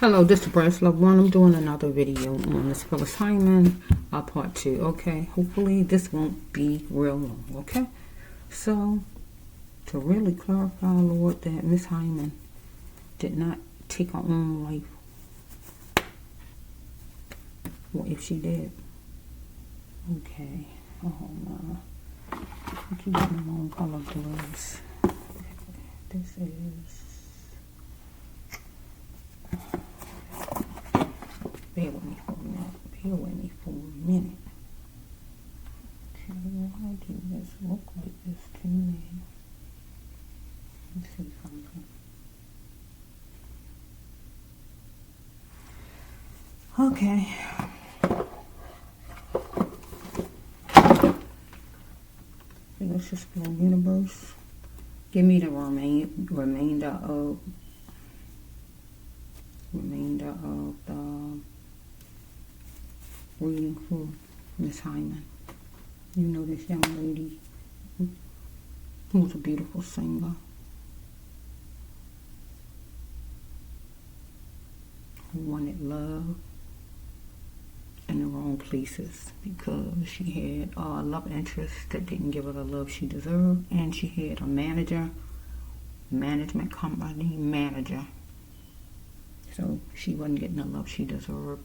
Hello, this is Brass Love One. I'm doing another video on this Phyilis Hyman part 2. Okay, hopefully this won't be real long. Okay, so to really clarify, Lord, that Miss Hyman did not take her own life. What if she did? Okay, oh no, I keep getting the wrong color gloves. This is. Bear with me for a minute. Bear with me for a minute. Okay, why do this look like this to me? Let's see something. Okay. So let's just go universe. Give me the remainder of the reading for Miss Hyman. You know this young lady who's a beautiful singer, who wanted love in the wrong places because she had a love interest that didn't give her the love she deserved, and she had a management company manager. So she wasn't getting the love she deserved.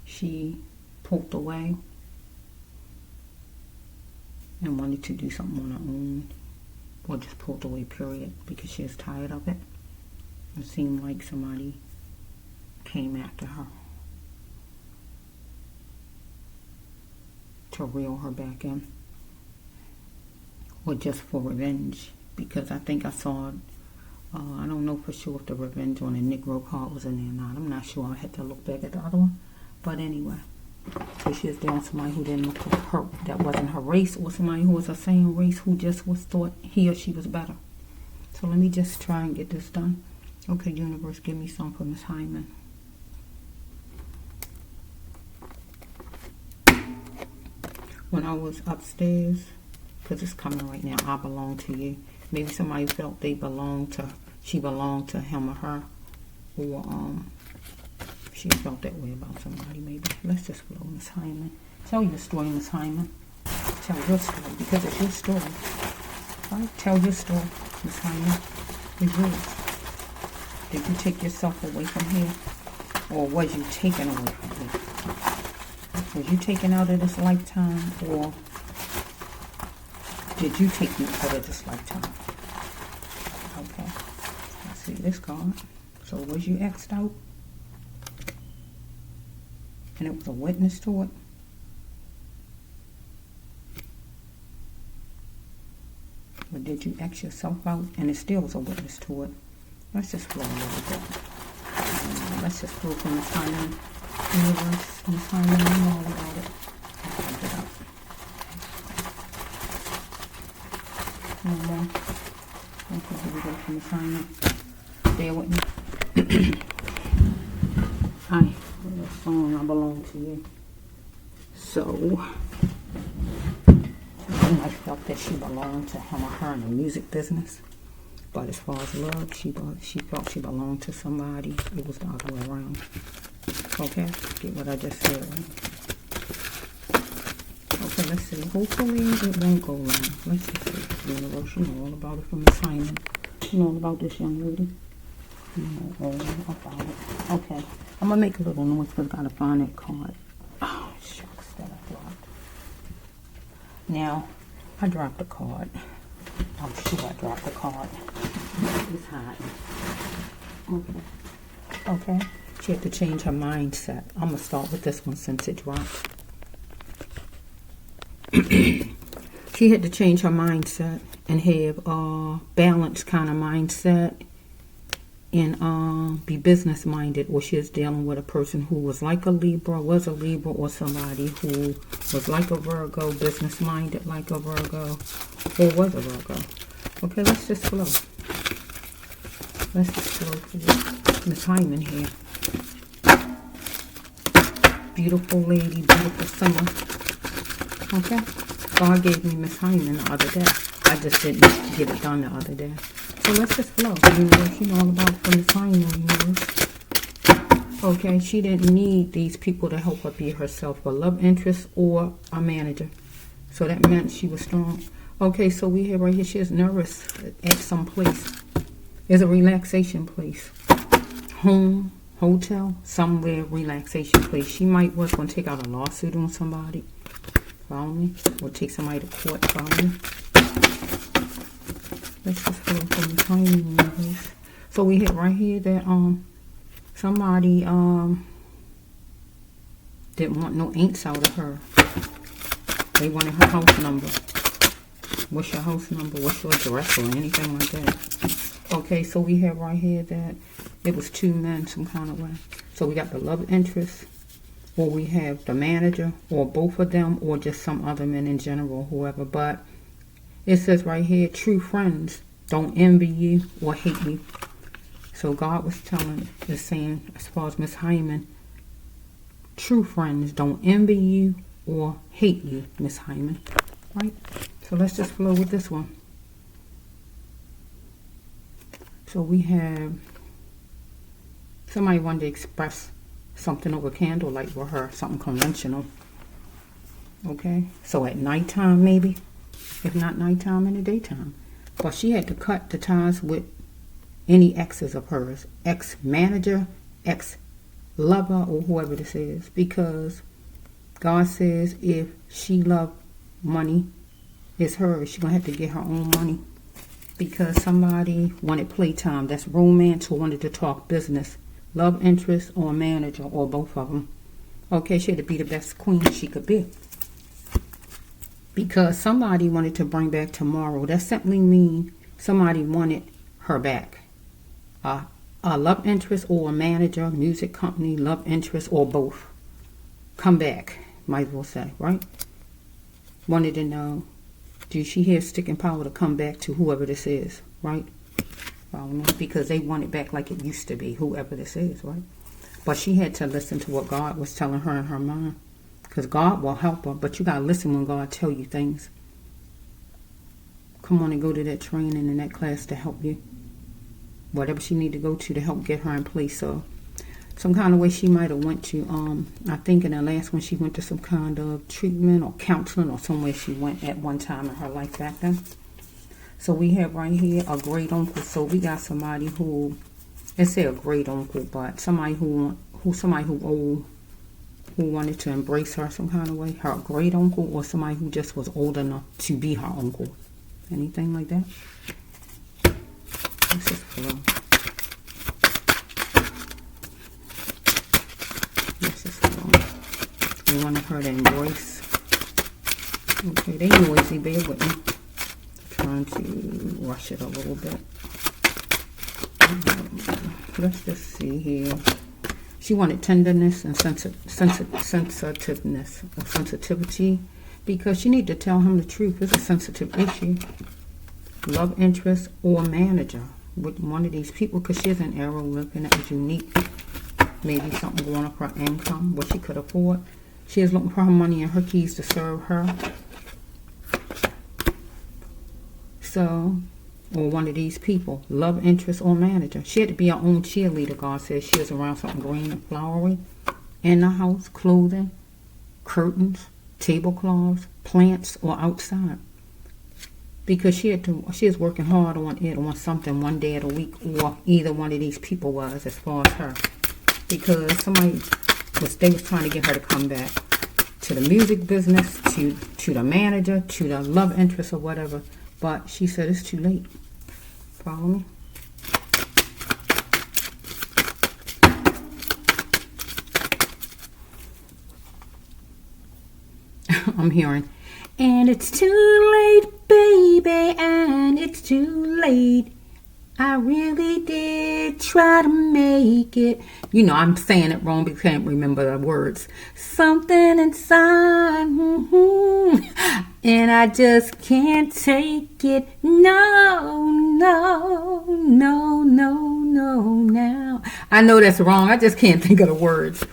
She pulled away and wanted to do something on her own, or just pulled away, period, because she was tired of it. It seemed like somebody came after her to reel her back in, or just for revenge, because I think I saw I don't know for sure if the revenge on the Negro card was in there or not. I'm not sure. I had to look back at the other one. But anyway, so she was down somebody who didn't look like her, that wasn't her race, or somebody who was the same race who just thought he or she was better. So let me just try and get this done. Okay, universe, give me some for Miss Hyman. When I was upstairs, because it's coming right now, I belong to you. Maybe somebody felt she belonged to him or her, or she felt that way about somebody. Maybe. Let's just flow, Miss Hyman. Tell your story, Miss Hyman. Tell your story, because it's your story. All right? Tell your story, Miss Hyman. It's yours. Did you take yourself away from here, or was you taken away from here? Was you taken out of this lifetime, or did you take me out of this lifetime? Okay. Let's see this card. So was you X'd out? And it was a witness to it? Or did you X yourself out and it still was a witness to it? Let's just flow a little bit. Let's just flow from Miss Hyman. Universe, Miss Hyman, you know all about it. Let's it up. Okay, here we go from Miss Hyman. Bear with me. Hi, that song, I belong to you. So, I felt that she belonged to him or her in the music business. But as far as love, she felt she belonged to somebody. It was the other way around. Okay, get what I just said. Okay, let's see. Hopefully it won't go wrong. Let's just see. Universe, you know all about it from Miss Hyman. You know all about this young lady. You know all about it. Okay, I'm going to make a little noise because I got to find that card. Oh, shucks, that I dropped. Now, I dropped the card. I'm sure I dropped the card. It's hiding. Okay. Okay. She had to change her mindset. I'm going to start with this one since it dropped. She had to change her mindset and have a balanced kind of mindset and be business minded, or she was dealing with a person who was like a Libra, was a Libra, or somebody who was like a Virgo, business minded like a Virgo, or was a Virgo. Okay, let's just flow. Let's just flow for Miss Hyman here. Beautiful lady, beautiful singer. Okay? God gave me Miss Hyman the other day. I just didn't get it done the other day. So let's just flow. You know all about from Miss Hyman, Okay, she didn't need these people to help her be herself, a love interest or a manager. So that meant she was strong. Okay, so we have right here, she is nervous at some place. It's a relaxation place. Home, hotel, somewhere, relaxation place. She might was going to take out a lawsuit on somebody. Follow me? Or take somebody to court. Follow me? Let's just go from the timing numbers. So we hit right here that somebody didn't want no ain'ts out of her. They wanted her house number. What's your house number? What's your address or anything like that? Okay, so we have right here that it was two men some kind of way. So we got the love interest, or we have the manager, or both of them, or just some other men in general, whoever. But it says right here, true friends don't envy you or hate you. So God was saying, as far as Miss Hyman, true friends don't envy you or hate you, Miss Hyman. Right? So let's just flow with this one. So we have somebody wanted to express something over candlelight with her, something conventional. Okay? So at nighttime maybe, if not nighttime, in the daytime. But she had to cut the ties with any exes of hers, ex-manager, ex-lover, or whoever this is, because God says if she loved money, it's hers. She's going to have to get her own money, because somebody wanted playtime, that's romance, or wanted to talk business, love interest, or manager, or both of them. Okay, she had to be the best queen she could be, because somebody wanted to bring back tomorrow. That simply means somebody wanted her back. A love interest or a manager, music company, love interest, or both. Come back, might as well say, right? Wanted to know, do she have sticking power to come back to whoever this is, right? Because they want it back like it used to be, whoever this is, right? But she had to listen to what God was telling her in her mind. Because God will help her, but you got to listen when God tell you things. Come on and go to that training and that class to help you. Whatever she need to go to help get her in place. So some kind of way she might have went to, I think in the last one she went to some kind of treatment or counseling or somewhere she went at one time in her life back then. So we have right here a great uncle. So we got somebody who, let's say a great uncle, but somebody who old, who wanted to embrace her some kind of way. Her great uncle, or somebody who just was old enough to be her uncle. Anything like that? Let's just flow. Let's just flow. We wanted her to embrace. Okay, they noisy, bear with me. Trying to rush it a little bit. Let's just see here. She wanted tenderness and sensitiveness or sensitivity, because she needed to tell him the truth. It's a sensitive issue. Love interest or manager with one of these people, because she has an arrow looking that was unique. Maybe something going up her income, what she could afford. She is looking for her money and her keys to serve her. So, or one of these people, love interest or manager. She had to be her own cheerleader. God says she was around something green and flowery in the house, clothing, curtains, tablecloths, plants, or outside. Because she is working hard on something one day of the week, or either one of these people was, as far as her. Because they was trying to get her to come back to the music business, to the manager, to the love interest or whatever. But she said it's too late. Follow me? I'm hearing, and it's too late, baby, and it's too late. I really did try to make it. You know, I'm saying it wrong because I can't remember the words. Something inside, and I just can't take it. No, no, no, no, no, now. I know that's wrong. I just can't think of the words.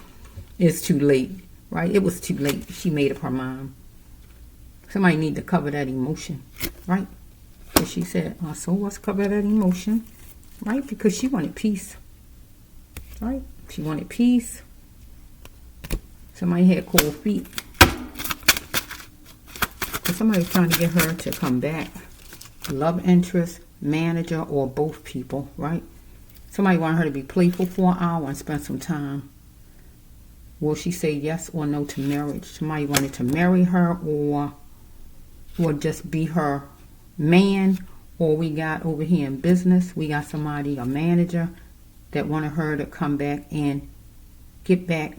It's too late, right? It was too late. She made up her mind. Somebody need to cover that emotion, right? So she said, so let's cover that emotion, right? Because she wanted peace, right? She wanted peace. Somebody had cold feet. Somebody's trying to get her to come back. Love interest, manager, or both people, right? Somebody wanted her to be playful for an hour and spend some time. Will she say yes or no to marriage? Somebody wanted to marry her or just be her man. Or we got over here in business, we got somebody, a manager, that wanted her to come back and get back,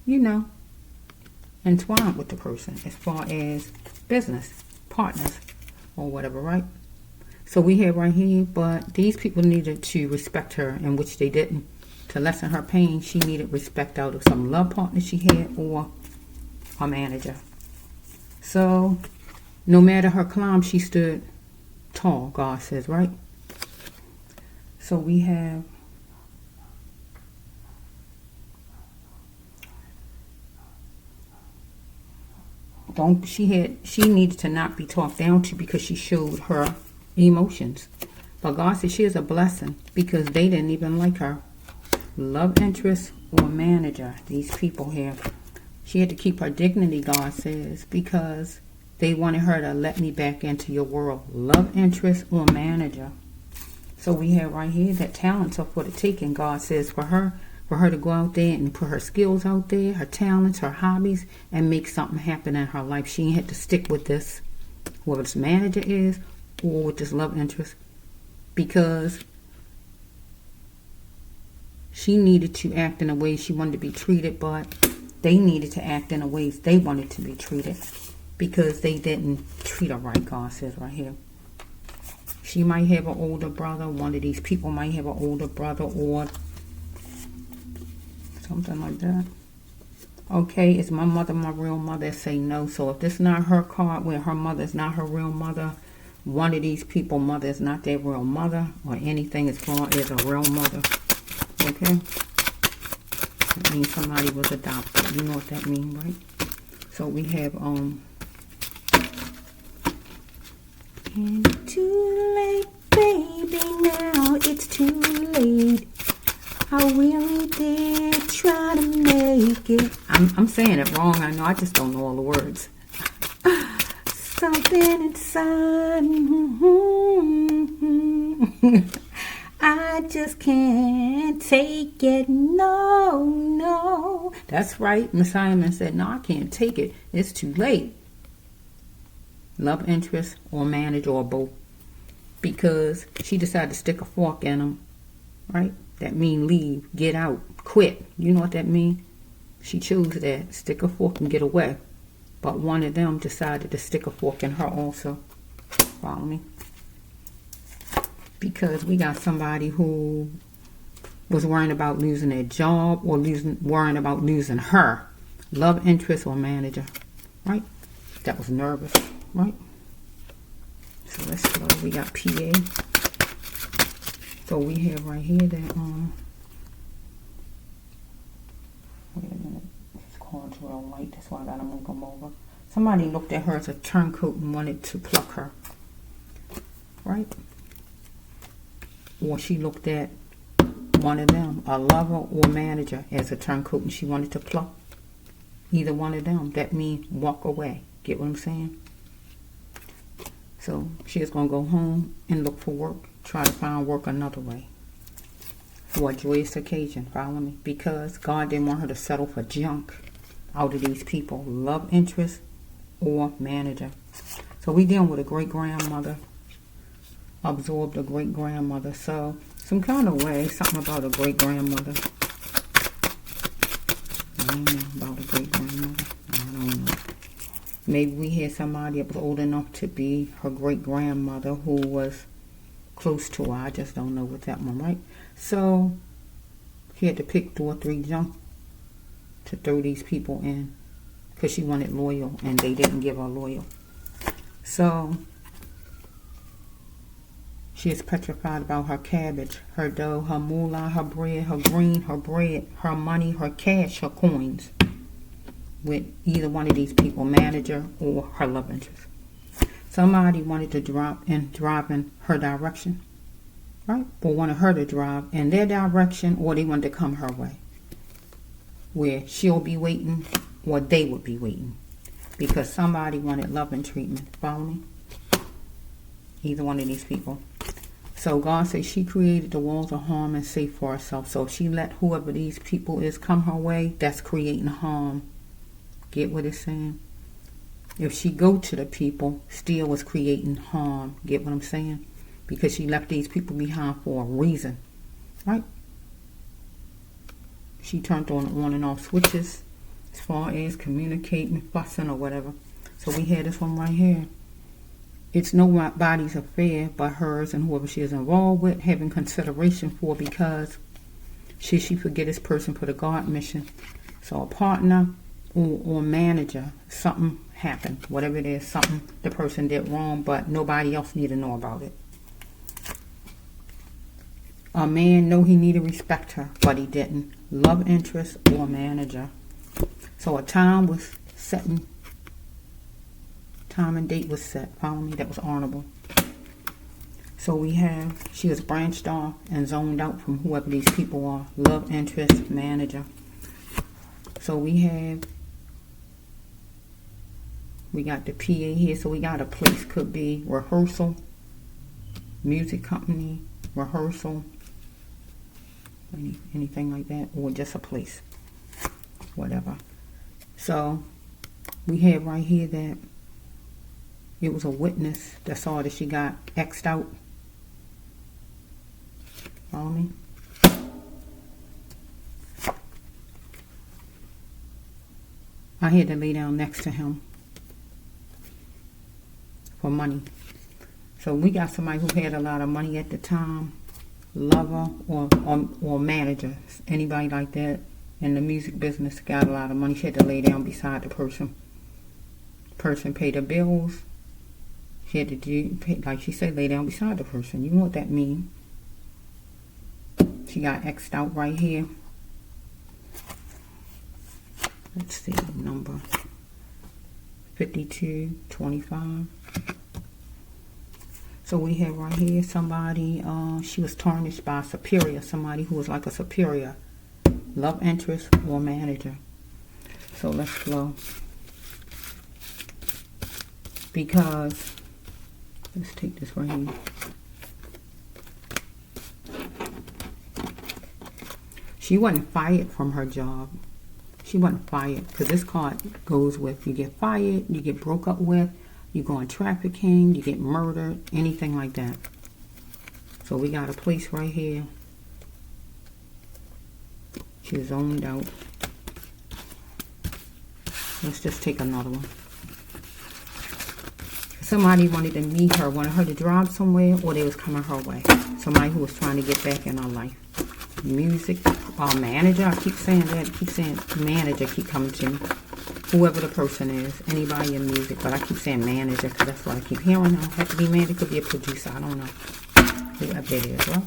entwined with the person as far as business partners or whatever, right? So we have right here, but these people needed to respect her, in which they didn't. To lessen her pain, she needed respect out of some love partner she had or a manager. So no matter her climb, she stood tall, God says, right? So we have she needed to not be talked down to because she showed her emotions. But God said she is a blessing because they didn't even like her. Love interest or manager, these people here. She had to keep her dignity, God says, because they wanted her to let me back into your world. Love interest or manager. So we have right here that talents are for the taking, God says, for her to go out there and put her skills out there, her talents, her hobbies, and make something happen in her life. She ain't had to stick with this, whoever this manager is, or with this love interest, because she needed to act in a way she wanted to be treated, but they needed to act in a way they wanted to be treated because they didn't treat her right, God says right here. She might have an older brother. One of these people might have an older brother or something like that. Okay, is my mother my real mother? Say no. So if this is not her card where her mother is not her real mother, one of these people mother is not their real mother or anything as far as a real mother. Okay? That means somebody was adopted. You know what that means, right? So we have and too late, baby, now it's too late. I really did try to make it. I'm saying it wrong, I know, I just don't know all the words. Something inside, I just can't take it, no. That's right, Miss Hyman said, no, I can't take it, it's too late. Love interest or manager or both, because she decided to stick a fork in them, right? That mean leave, get out, quit. You know what that mean? She chose that, stick a fork and get away. But one of them decided to stick a fork in her also. Follow me? Because we got somebody who was worrying about losing their job or worrying about losing her. Love interest or manager, right? That was nervous, right? So let's go. We got PA. So we have right here that wait a minute, these cards real light, that's why I gotta move them over. Somebody looked at her as a turncoat and wanted to pluck her, right? Or she looked at one of them, a lover or manager, as a turncoat and she wanted to pluck either one of them. That means walk away. Get what I'm saying? So she is going to go home and look for work. Try to find work another way. For a joyous occasion. Follow me? Because God didn't want her to settle for junk out of these people. Love interest or manager. So we dealing with a great-grandmother. Absorbed a great-grandmother. So some kind of way, something about a great-grandmother. I don't know about a great-grandmother. I don't know. Maybe we had somebody that was old enough to be her great-grandmother who was close to her. I just don't know with that one, right? So she had to pick 2 or 3 junk to throw these people in because she wanted loyal and they didn't give her loyal. So she is petrified about her cabbage, her dough, her moolah, her bread, her green, her bread, her money, her cash, her coins. With either one of these people, manager or her love interest. Somebody wanted to drive in her direction, right? Or wanted her to drive in their direction, or they wanted to come her way. where she'll be waiting or they would be waiting. Because somebody wanted love and treatment. Follow me? Either one of these people. So God says she created the walls of harm and safe for herself. So if she let whoever these people is come her way, that's creating harm. Get what it's saying? If she go to the people, still is creating harm. Get what I'm saying? Because she left these people behind for a reason. Right? She turned on and off switches as far as communicating, fussing, or whatever. So we had this one right here. It's nobody's affair but hers and whoever she is involved with, having consideration for, because should she forget this person for the God mission. So a partner or manager, something happened. Whatever it is, something the person did wrong, but nobody else need to know about it. A man know he need to respect her, but he didn't. Love interest or manager. So a time was setting. Time and date was set. Follow me? That was honorable. So we have, she was branched off and zoned out from whoever these people are. Love interest, manager. So we got the PA here. So we got a place, could be rehearsal, music company, rehearsal, anything like that, or just a place, whatever. So we have right here that it was a witness that saw that she got X'd out. Follow me? I had to lay down next to him for money. So we got somebody who had a lot of money at the time, lover or manager, anybody like that in the music business got a lot of money. She had to lay down beside the person. Person paid her bills. She had to do, like she said, lay down beside the person. You know what that means. She got X'd out right here. Let's see, number 5225. So we have right here somebody, she was tarnished by a superior, somebody who was like a superior, love interest or manager. So let's flow. Because, let's take this right here. She wasn't fired from her job. She wasn't fired, because this card goes with you get fired, you get broke up with, you go on trafficking, you get murdered, anything like that. So we got a place right here. She's zoned out. Let's just take another one. Somebody wanted to meet her, wanted her to drive somewhere, or they was coming her way. Somebody who was trying to get back in her life. Music, manager, I keep saying that, I keep saying manager, keep coming to me. Whoever the person is, anybody in music, but I keep saying manager because that's what I keep hearing. It have to be manager, could be a producer, I don't know. Whoever it is, well.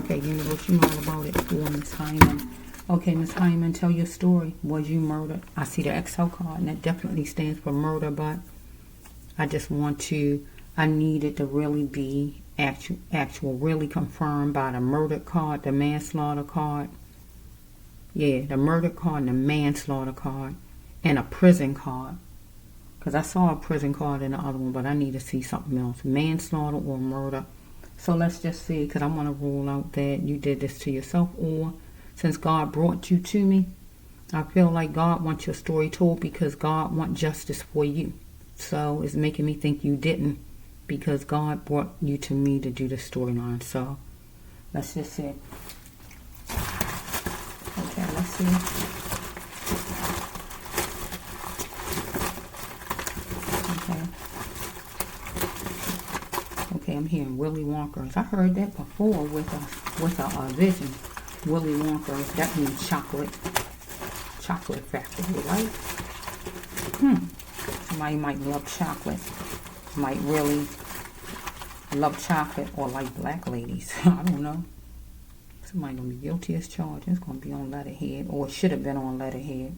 Okay, universe, you know all about it. For Miss Hyman. Okay, Miss Hyman, tell your story. Was you murdered? I see the XL card, and that definitely stands for murder, but I just want to, I need it to really be actual, really confirmed by the murder card, the manslaughter card. Yeah, the murder card and the manslaughter card. And a prison card. Because I saw a prison card in the other one, but I need to see something else. Manslaughter or murder. So let's just see, because I want to rule out that you did this to yourself, or since God brought you to me, I feel like God wants your story told because God wants justice for you. So it's making me think you didn't, because God brought you to me to do the storyline. So let's just see. Okay, let's see. Okay, I'm hearing Willy Wonka's. I heard that before with a vision. Willy Wonka's. That means chocolate. Chocolate factory, right? Somebody might love chocolate. Might really love chocolate or like black ladies. I don't know. Somebody gonna be guilty as charged. It's gonna be on letterhead, or it should have been on letterhead.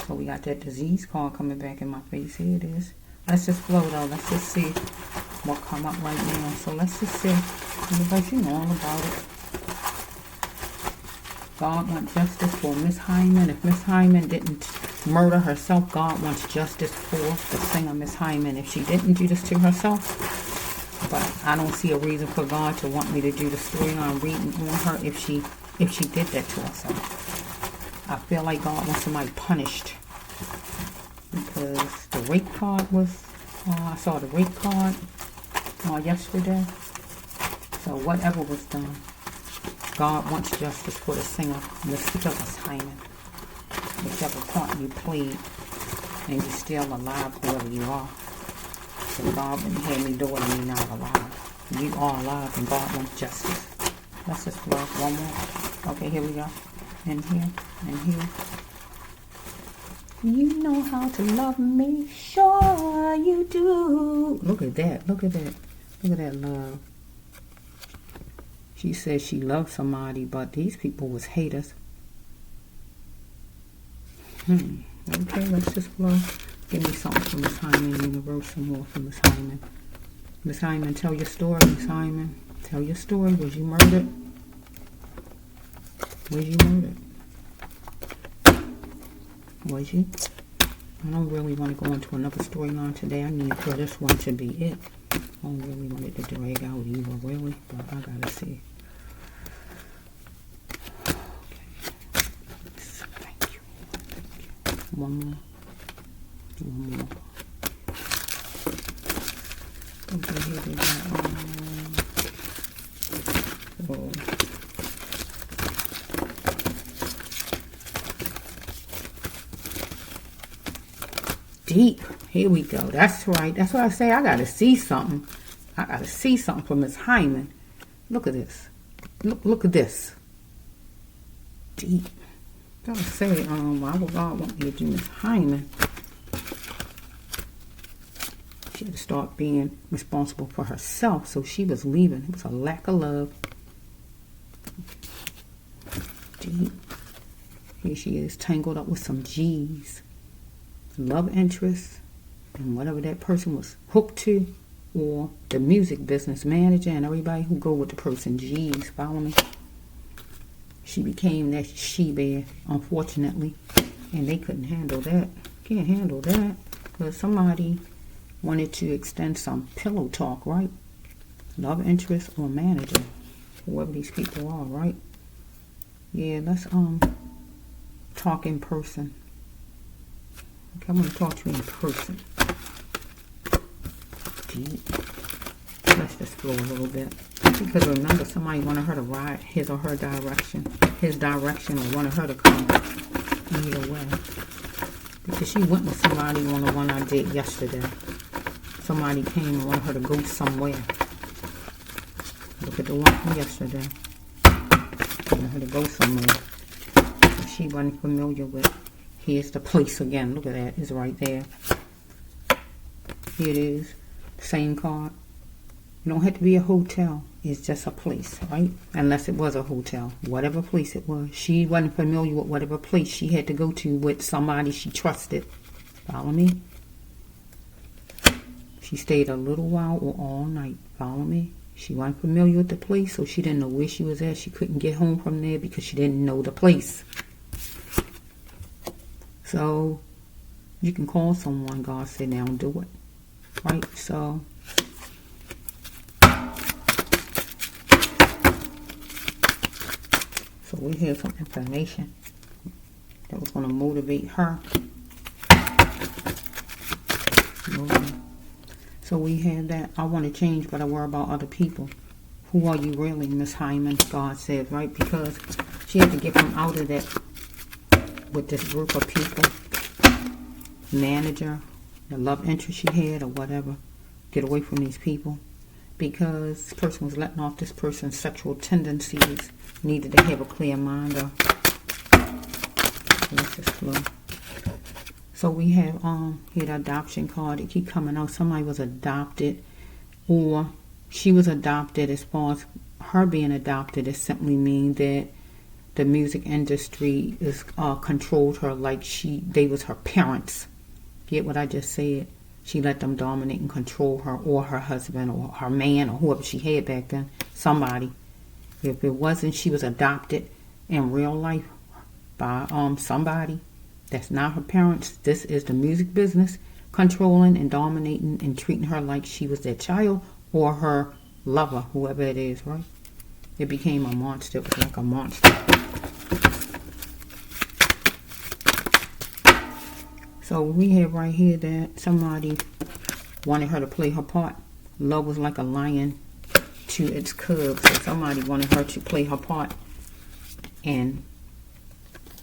So we got that disease card coming back in my face. Here it is. Let's just flow though. Let's just see what come up right now. So let's just see. Everybody, you know all about it. God wants justice for Miss Hyman. If Miss Hyman didn't murder herself, God wants justice for the singer Miss Hyman. If she didn't do this to herself, but I don't see a reason for God to want me to do the storyline reading on her if she did that to herself. I feel like God wants somebody punished because the rape card was, I saw the rape card yesterday. So whatever was done, God wants justice for the singer, Miss Hyman. Whichever part you played, and you're still alive, whoever you are. So God wouldn't have me do it and you're not alive. You are alive and God wants justice. Let's just blow one more. Okay, here we go. And here, and here. You know how to love me, sure you do. Look at that, look at that. Look at that love. She says she loved somebody, but these people was haters. Okay, let's just flow. Give me something from Miss Hyman Universe, some more from Miss Hyman. Miss Hyman, tell your story, Miss Hyman. Tell your story. Was you murdered? Was you murdered? Was you? I don't really want to go into another storyline today. I need for this one to be it. I don't really want it to drag out either, really, but I gotta see. One more. Okay, here we go. Deep. Here we go. That's right. That's what I say. I gotta see something. I gotta see something from Miss Hyman. Look at this. Look at this. Deep. Gotta say, why would God want me to do Miss Hyman? She had to start being responsible for herself, so she was leaving. It was a lack of love. Deep. Here she is, tangled up with some G's. Love interest, and whatever that person was hooked to, or the music business manager, and everybody who go with the person G's. Follow me? She became that she-bear, unfortunately, and they couldn't handle that. Can't handle that, because somebody wanted to extend some pillow talk, right? Love interest or manager, whoever these people are, right? Yeah, let's talk in person. Okay, I'm going to talk to you in person. Deep. Let's just flow a little bit. Because remember, somebody wanted her to ride his or her direction. His direction, or wanted her to come either way. Because she went with somebody on the one I did yesterday. Somebody came and wanted her to go somewhere. Look at the one from yesterday. Wanted her to go somewhere. So she wasn't familiar with. Here's the place again. Look at that. It's right there. Here it is. Same card. You don't have to be a hotel. It's just a place, right? Unless it was a hotel. Whatever place it was. She wasn't familiar with whatever place she had to go to with somebody she trusted. Follow me? She stayed a little while or all night. Follow me? She wasn't familiar with the place, so she didn't know where she was at. She couldn't get home from there because she didn't know the place. So, you can call someone. God said, now do it. Right? So, we have some information that was going to motivate her. So we have that. I want to change, but I worry about other people. Who are you really, Miss Hyman? God said, right? Because she had to get from out of that with this group of people. Manager, the love interest she had or whatever. Get away from these people. Because this person was letting off this person's sexual tendencies. Needed to have a clear mind. Let's just flow. So we have here the adoption card. It keep coming out. Somebody was adopted, or she was adopted. As far as her being adopted, it simply means that the music industry is controlled her like they was her parents. Get what I just said? She let them dominate and control her, or her husband, or her man, or whoever she had back then. Somebody. If it wasn't, she was adopted, in real life by somebody that's not her parents. This is the music business, controlling and dominating and treating her like she was their child or her lover, whoever it is, right? It became a monster. It was like a monster. So we have right here that somebody wanted her to play her part. Love was like a lion to its cubs. So somebody wanted her to play her part and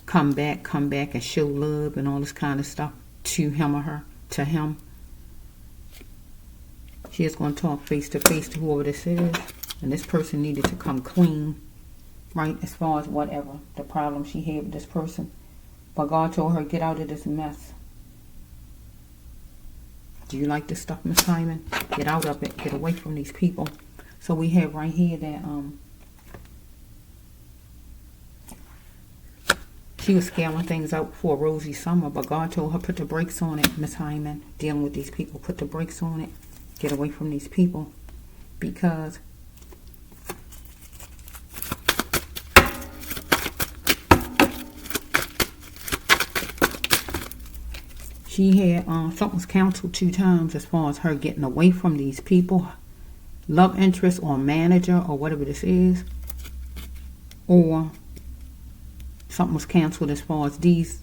come back and show love and all this kind of stuff to him or her, to him. She is going to talk face to face to whoever this is. And this person needed to come clean, right, as far as whatever the problem she had with this person. But God told her, get out of this mess. Do you like this stuff, Miss Hyman? Get out of it. Get away from these people. So we have right here that she was scaling things out for a rosy summer, but God told her, put the brakes on it, Miss Hyman. Dealing with these people, put the brakes on it. Get away from these people. Because she had something was canceled 2 times as far as her getting away from these people. Love interest or manager or whatever this is. Or something was canceled as far as these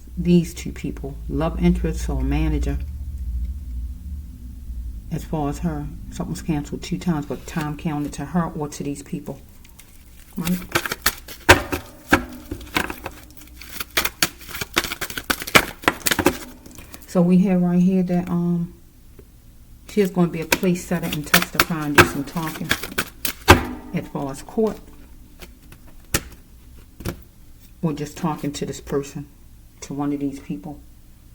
2 people. Love interest or manager. As far as her, something was canceled 2 times, but time counted to her or to these people. Right? So we have right here that she is going to be a place setter and testify and do some talking as far as court. Or just talking to this person, to one of these people.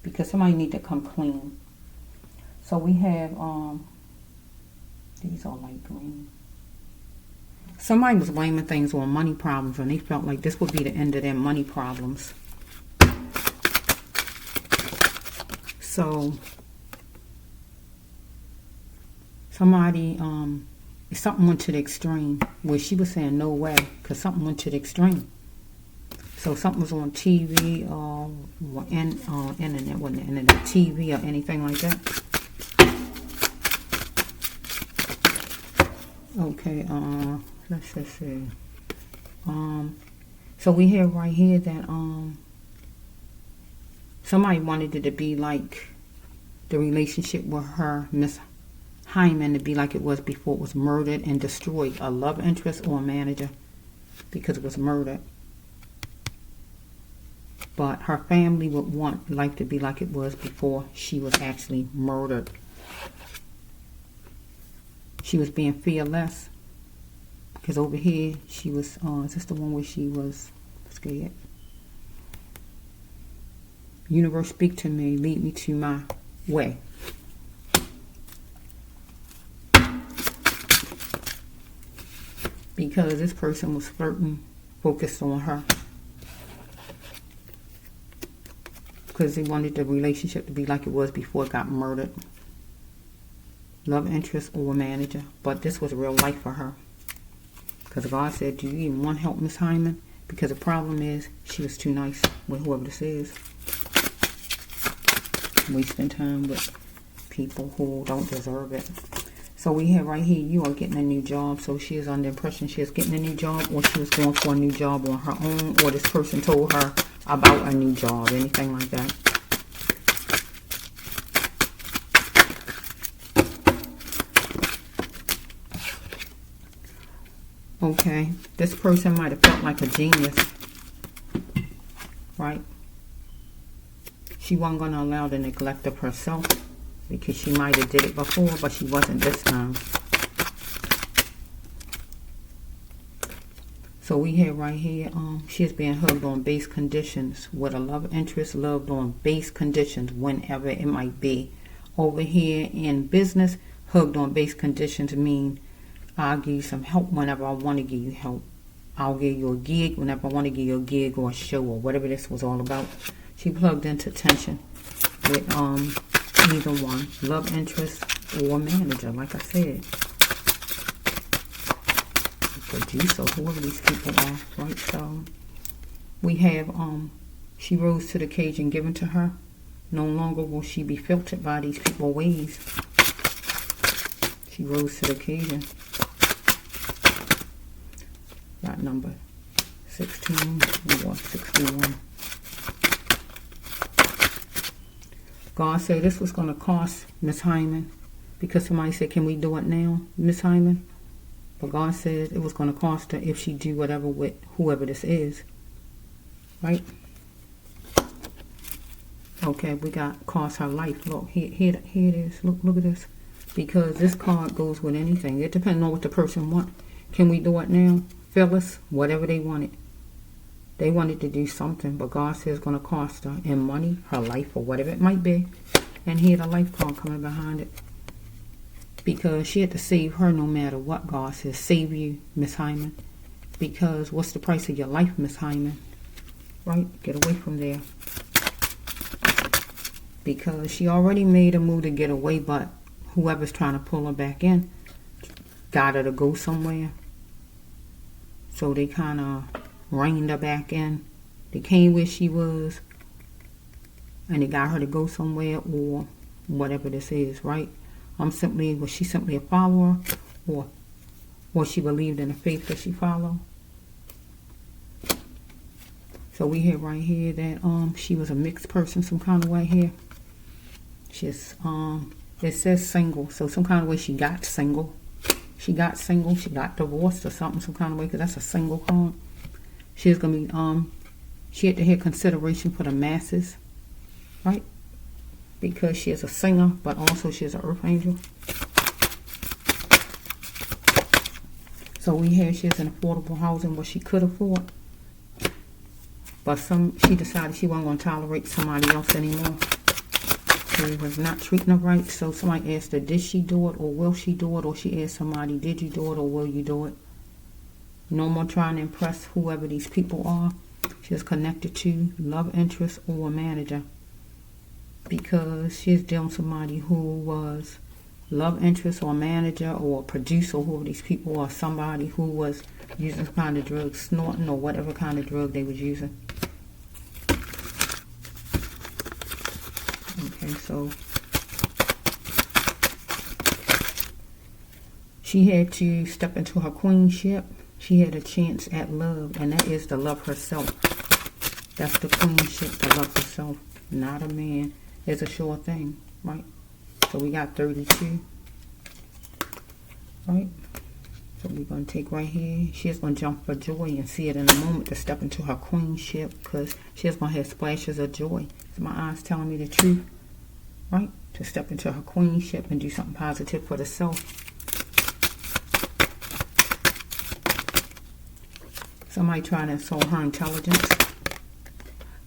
Because somebody need to come clean. So we have, these are light green. Somebody was blaming things on money problems and they felt like this would be the end of their money problems. So, somebody, something went to the extreme where she was saying no way because something went to the extreme. So something was on TV or internet, wasn't the internet, TV or anything like that. Okay, let's just see. So we have right here that somebody wanted it to be like the relationship with her, Miss Hyman, to be like it was before it was murdered and destroyed. A love interest or a manager because it was murdered. But her family would want life to be like it was before she was actually murdered. She was being fearless. Because over here, she was, is this the one where she was scared? Universe, speak to me. Lead me to my way. Because this person was flirting, focused on her. Because they wanted the relationship to be like it was before it got murdered. Love interest or manager. But this was real life for her. Because God said, do you even want help, Miss Hyman? Because the problem is, she was too nice with whoever this is. Wasting time with people who don't deserve it. So we have right here, you are getting a new job. So she is under the impression she is getting a new job, or she was going for a new job on her own, or this person told her about a new job, anything like that. Okay, this person might have felt like a genius, right? She wasn't going to allow the neglect of herself because she might have did it before, but she wasn't this time. So we have right here, she is being hugged on base conditions with a love interest, loved on base conditions whenever it might be. Over here in business, hugged on base conditions mean I'll give you some help whenever I want to give you help. I'll give you a gig whenever I want to give you a gig or a show or whatever this was all about. She plugged into tension with either one, love interest or manager, like I said. Producer, whoever these people are, right? So We have, she rose to the occasion given to her. No longer will she be filtered by these people's ways. She rose to the occasion. Got number 16 or 61. God said this was going to cost Miss Hyman, because somebody said, can we do it now, Miss Hyman? But God said it was going to cost her if she do whatever with whoever this is. Right? Okay, we got cost her life. Look, here it is. Look at this. Because this card goes with anything. It depends on what the person wants. Can we do it now? Phyilis, whatever they wanted. They wanted to do something, but God says it's going to cost her in money, her life, or whatever it might be. And here the life card coming behind it. Because she had to save her no matter what. God says, save you, Miss Hyman. Because what's the price of your life, Miss Hyman? Right? Get away from there. Because she already made a move to get away, but whoever's trying to pull her back in got her to go somewhere. So they kind of reined her back in. They came where she was, and they got her to go somewhere, or whatever this is, right? Was she simply a follower, or she believed in the faith that she followed? So we hear right here that she was a mixed person some kind of way here. She's it says single, so some kind of way she got single. She got divorced or something, some kind of way, because that's a single card. She's gonna be she had to hear consideration for the masses, right? Because she is a singer, but also she is an earth angel. So we hear she is in affordable housing, what she could afford. But she decided she wasn't going to tolerate somebody else anymore. She was not treating her right. So somebody asked her, did she do it, or will she do it? Or she asked somebody, did you do it, or will you do it? No more trying to impress whoever these people are. She is connected to love interest or manager. Because she's dealing with somebody who was love interest or manager or producer, whoever these people are. Somebody who was using some kind of drug, snorting or whatever kind of drug they was using. Okay, so she had to step into her queenship. She had a chance at love, and that is to love herself. That's the queenship, to love herself, not a man. It's a sure thing, right? So we got 32, right? So we're going to take right here. She's going to jump for joy and see it in a moment to step into her queenship, because she's going to have splashes of joy. So my eyes telling me the truth, right? To step into her queenship and do something positive for the self. Somebody trying to insult her intelligence.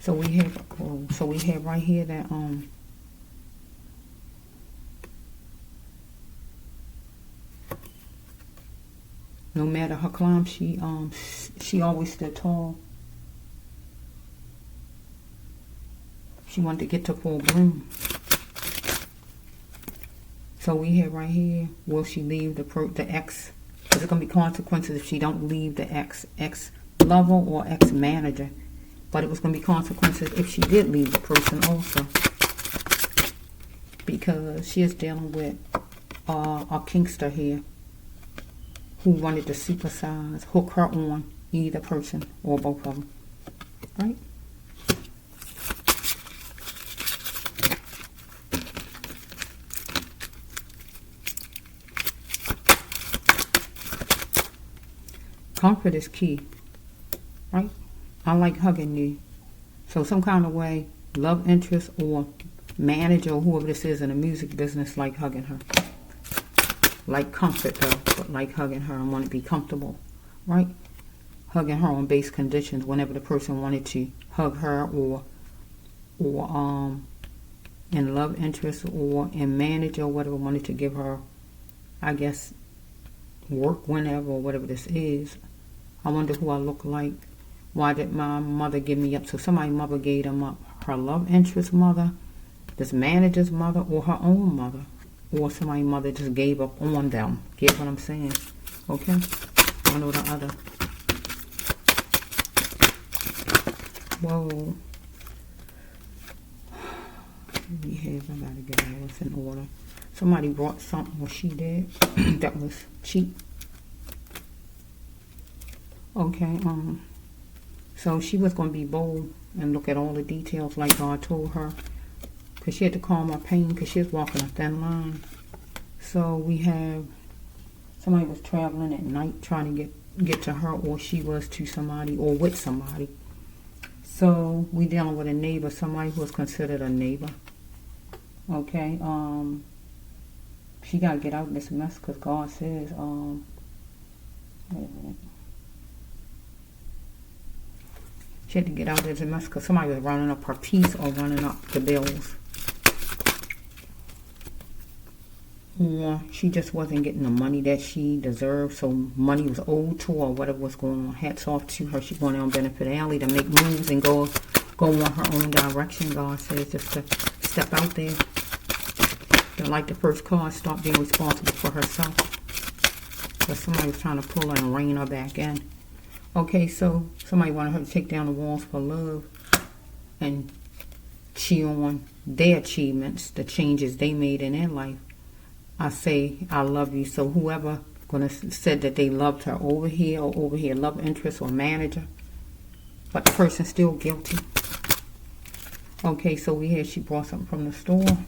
So we have right here that no matter her climb, she always stood tall. She wanted to get to full bloom. So we have right here, will she leave the ex? Because there's going to be consequences if she don't leave the ex-lover or ex-manager. But it was going to be consequences if she did leave the person also. Because she is dealing with a kinkster here who wanted to supersize, hook her on either person or both of them. Right? Comfort is key. Right? I like hugging you. So some kind of way, love interest or manager or whoever this is in the music business like hugging her. Like comfort though, but like hugging her and want to be comfortable. Right? Hugging her on base conditions whenever the person wanted to hug her or in love interest or in manager or whatever wanted to give her, I guess, work whenever or whatever this is. I wonder who I look like. Why did my mother give me up? So somebody's mother gave them up. Her love interest mother, this manager's mother, or her own mother. Or somebody's mother just gave up on them. Get what I'm saying? Okay? One or the other. Whoa. We have, I gotta get all this in order. Somebody brought something, or she did, that was cheap. Okay, so she was going to be bold and look at all the details like God told her. Because she had to calm her pain because she was walking a thin line. So we have, somebody was traveling at night trying to get to her, or she was to somebody, or with somebody. So we dealing with a neighbor, somebody who was considered a neighbor. Okay, she got to get out of this mess because God says, wait a minute. She had to get out of this mess because somebody was running up her piece or running up the bills. Or she just wasn't getting the money that she deserved, so money was owed to her or whatever was going on. Hats off to her. She's going down Benefit Alley to make moves and go on her own direction. God says just to step out there. To, like the first card, stop being responsible for herself. But somebody was trying to pull her and rein her back in. Okay, so somebody wanted her to take down the walls for love and cheer on their achievements, the changes they made in their life. I say, I love you. So whoever said that they loved her over here or over here, love interest or manager, but the person's still guilty. Okay, so we hear she brought something from the store.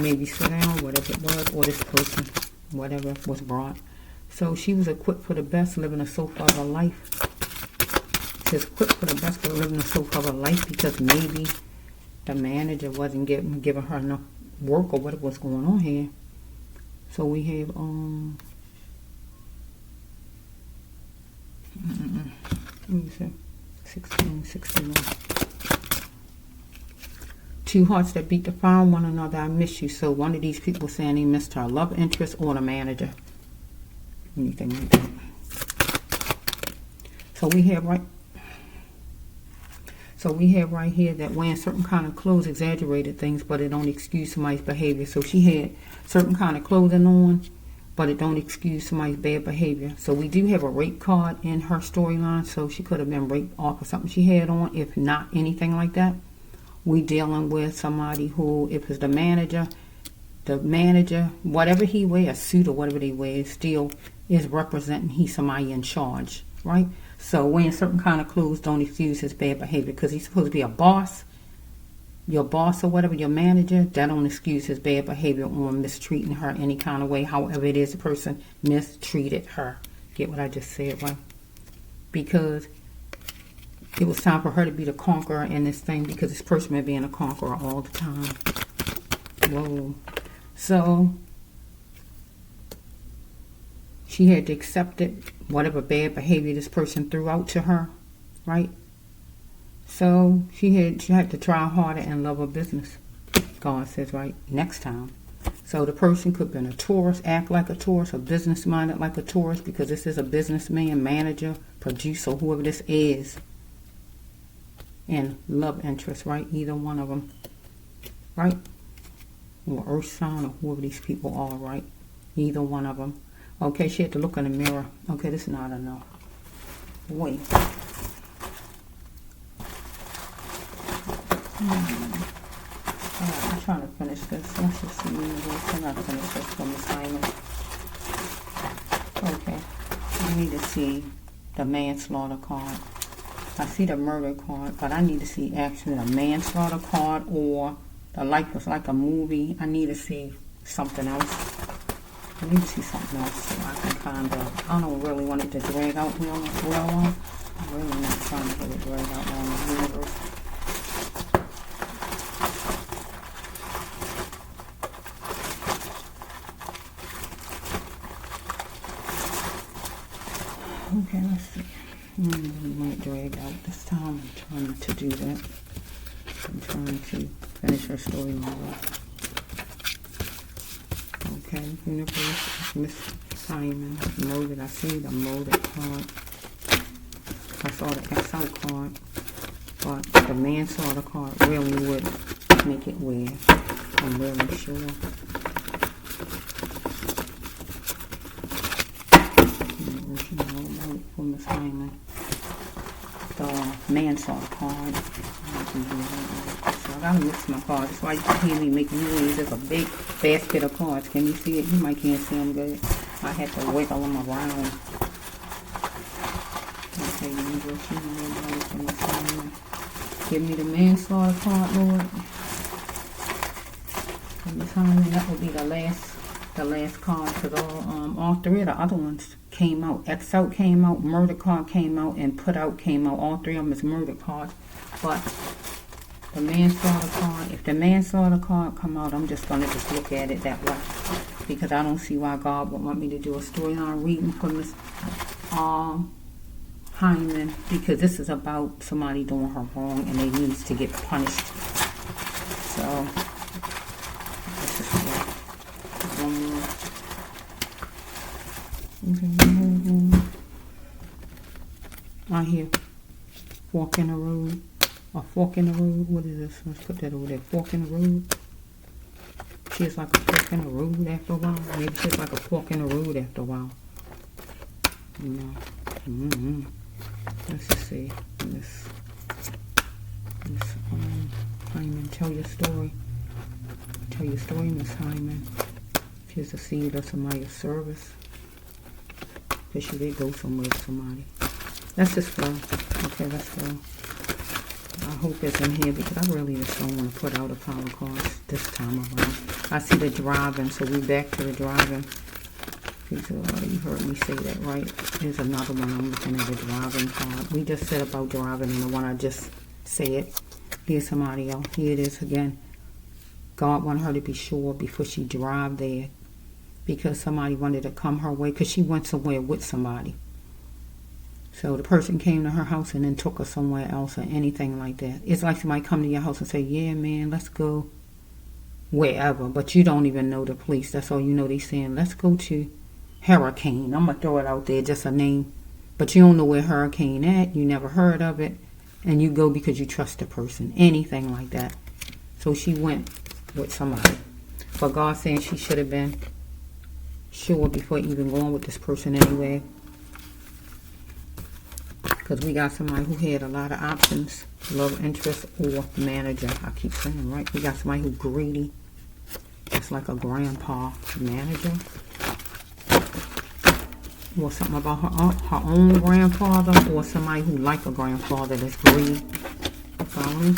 Maybe sit down, whatever it was, or this person, whatever was brought. So she was equipped for the best, living a sofa of her life. She's equipped for the best, but living a sofa of her life because maybe the manager wasn't giving her enough work or whatever was going on here. So we have, let me see, 1661. Two hearts that beat to find one another, I miss you. So one of these people saying they missed her love interest or the manager. Anything like that. So we have right here that wearing certain kind of clothes exaggerated things, but it don't excuse somebody's behavior. So she had certain kind of clothing on, but it don't excuse somebody's bad behavior. So we do have a rape card in her storyline, so she could have been raped off of something she had on, if not anything like that. We dealing with somebody who, if it's the manager, whatever he wears, a suit or whatever they wear, still is representing he's somebody in charge, right? So wearing certain kind of clothes don't excuse his bad behavior because he's supposed to be a boss. Your boss or whatever, your manager, that don't excuse his bad behavior on mistreating her any kind of way. However it is the person mistreated her. Get what I just said, right? Because it was time for her to be the conqueror in this thing because this person been being a conqueror all the time. Whoa. So she had to accept it, whatever bad behavior this person threw out to her, right? So she had to try harder and love her business. God says, right, next time. So the person could have been a tourist, act like a tourist, a business-minded like a tourist, because this is a businessman, manager, producer, whoever this is. And love interest, right? Either one of them, right? Or earth sign or whoever these people are, right? Either one of them. Okay, she had to look in the mirror. Okay, this is not enough. Wait. Alright, I'm trying to finish this. Let's just see. I'm not finish this from the Hyman. Okay. I need to see the manslaughter card. I see the murder card, but I need to see actually the manslaughter card or the life was like a movie. I need to see something else. I need to see something else so I can kind of, I don't really want it to drag out real long. I'm really not trying to have it drag out long in the universe. Okay, let's see. I really want it dragged out this time. I'm trying to do that. I'm trying to finish her story off. Okay, universe, Miss Hyman, loaded. I see the loaded card. I saw the XL card, but the manslaughter card really would make it weird. I'm really sure. For Miss Hyman. So manslaughter card. So I gotta mix my cards. That's why you can hear me make noise. There's a big basket of cards. Can you see it? You might can't see them good. I had to wiggle them around. Okay, you go see me. Give me the manslaughter card, Lord. And this Hyman, that will be the last card, because all three of the other ones came out. X out came out, murder card came out, and put out came out. All three of them is murder cards. But the manslaughter card, if the manslaughter card come out, I'm just going to just look at it that way. Because I don't see why God would want me to do a storyline reading for Miss Hyman. Because this is about somebody doing her wrong and they needs to get punished. So, this is one more. I hear fork in the road. A fork in the road. What is this? Let's put that over there. Fork in the road. She's like a fork in the road after a while. Maybe she's like a fork in the road after a while. You know. Let's just see. Miss Hyman, tell your story. Tell your story, Miss Hyman. She's a seed of somebody's service. Because she did go somewhere with somebody. Let's just flow. Okay, let's flow. I hope it's in here because I really just don't want to put out a pile of cards this time around. I see the driving, so we're back to the driving. You heard me say that, right? There's another one. I'm looking at a driving card. We just said about driving and the one I just said. Here's somebody else. Here it is again. God wanted her to be sure before she drive there. Because somebody wanted to come her way. Because she went somewhere with somebody. So the person came to her house and then took her somewhere else or anything like that. It's like somebody come to your house and say, yeah, man, let's go wherever. But you don't even know the police. That's all you know. They saying, let's go to Hurricane. I'm going to throw it out there, just a name. But you don't know where Hurricane at. You never heard of it. And you go because you trust the person. Anything like that. So she went with somebody. But God saying she should have been sure before even going with this person anyway. Because we got somebody who had a lot of options. Love interest or manager. I keep saying, right? We got somebody who's greedy. It's like a grandpa manager. Or something about her own grandfather. Or somebody who like a grandfather that's greedy. Following?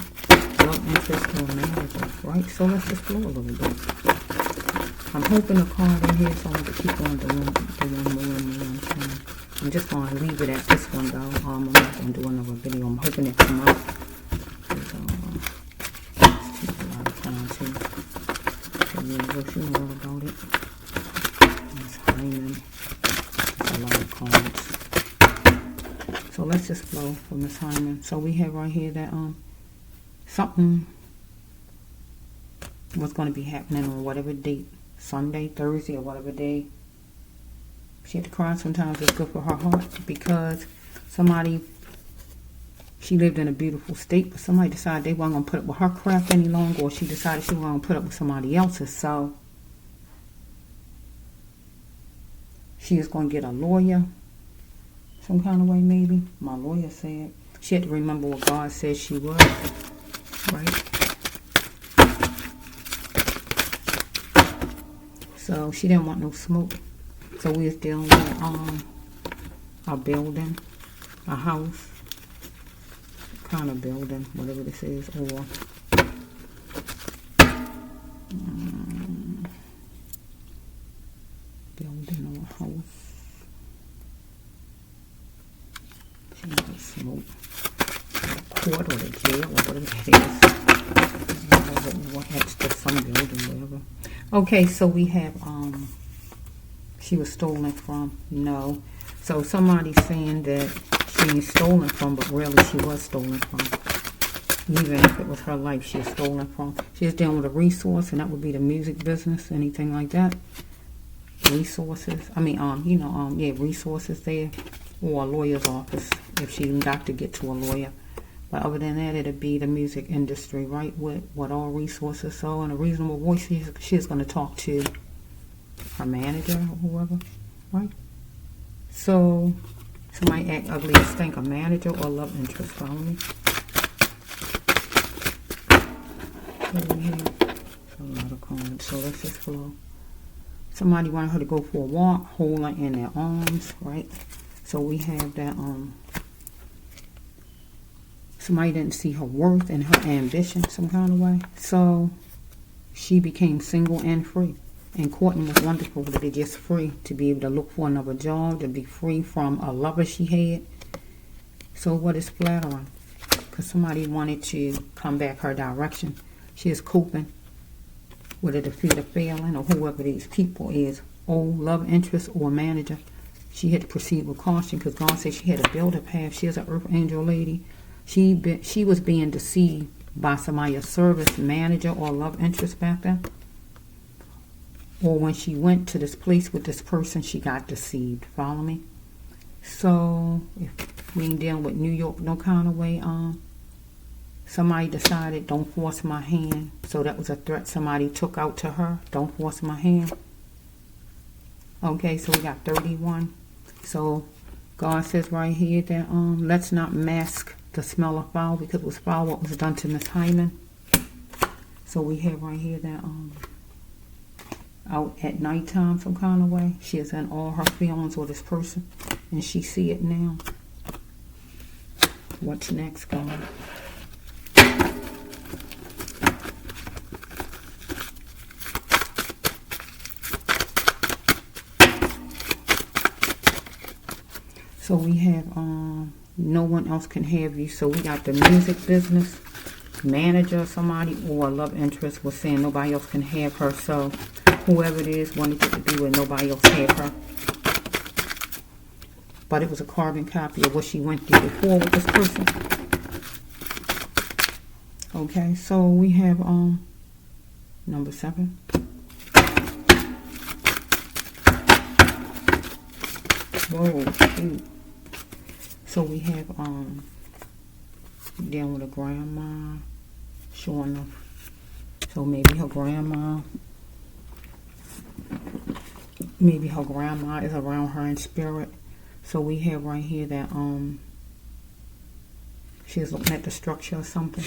Love interest or manager. Right? So let's just flow a little bit. I'm hoping the card in here so I can keep on doing more. I'm just going to leave it at this one though. I'm not going to do another video. I'm hoping it come out. Let's take a lot of time too. So yeah, we'll see more about it. Miss Hyman. That's a lot of cards. So let's just flow for Miss Hyman. So we have right here that something was going to be happening on whatever date. Sunday, Thursday, or whatever day. She had to cry sometimes. It's good for her heart because she lived in a beautiful state, but somebody decided they weren't going to put up with her crap any longer, or she decided she wasn't going to put up with somebody else's. So she is going to get a lawyer some kind of way, maybe. My lawyer said she had to remember what God said she was, right? So she didn't want no smoke. So we was dealing with a building, a house, kind of building, whatever this is, or building or house. She never smoke. Court or the jail or whatever that is. What extra, some building, whatever. Okay, so we have she was stolen from. No. So somebody's saying that she ain't stolen from, but really she was stolen from. Even if it was her life she was stolen from. She was dealing with a resource, and that would be the music business, anything like that. Resources. I mean, resources there. Or a lawyer's office, if she got to get to a lawyer. But other than that, it'd be the music industry, right? With what all resources. So in a reasonable voice, she's going to talk to her manager or whoever, right? So Somebody act ugly as stink, a manager or love interest. Follow me. Over here. A lot of cards. So let's just flow. Somebody wanted her to go for a walk, hold her in their arms, right? So we have that, somebody didn't see her worth and her ambition some kind of way. So she became single and free. And courting was wonderful, to be just free, to be able to look for another job, to be free from a lover she had. So what is flattering? Because somebody wanted to come back her direction. She is coping with a defeat of failing, or whoever these people is, old love interest or manager. She had to proceed with caution because God said she had to build a path. She is an earth angel lady. She was being deceived by somebody, a service manager or love interest back then. Or when she went to this place with this person, she got deceived. Follow me? So if we ain't dealing with New York no kind of way, somebody decided, don't force my hand. So that was a threat somebody took out to her. Don't force my hand. Okay, so we got 31. So God says right here that let's not mask the smell of foul, because it was foul what was done to Miss Hyman. So we have right here that out at nighttime some kind of way. She is in all her feelings with this person, and she see it now. What's next, God? So we have no one else can have you. So we got the music business manager, somebody, or a love interest was saying nobody else can have her. So whoever it is wanted it to be where nobody else had her. But it was a carbon copy of what she went through before with this person. Okay, so we have number 7. Whoa, shoot. So we have dealing with a grandma, showing up. So maybe her grandma is around her in spirit. So we have right here that she's looking at the structure or something.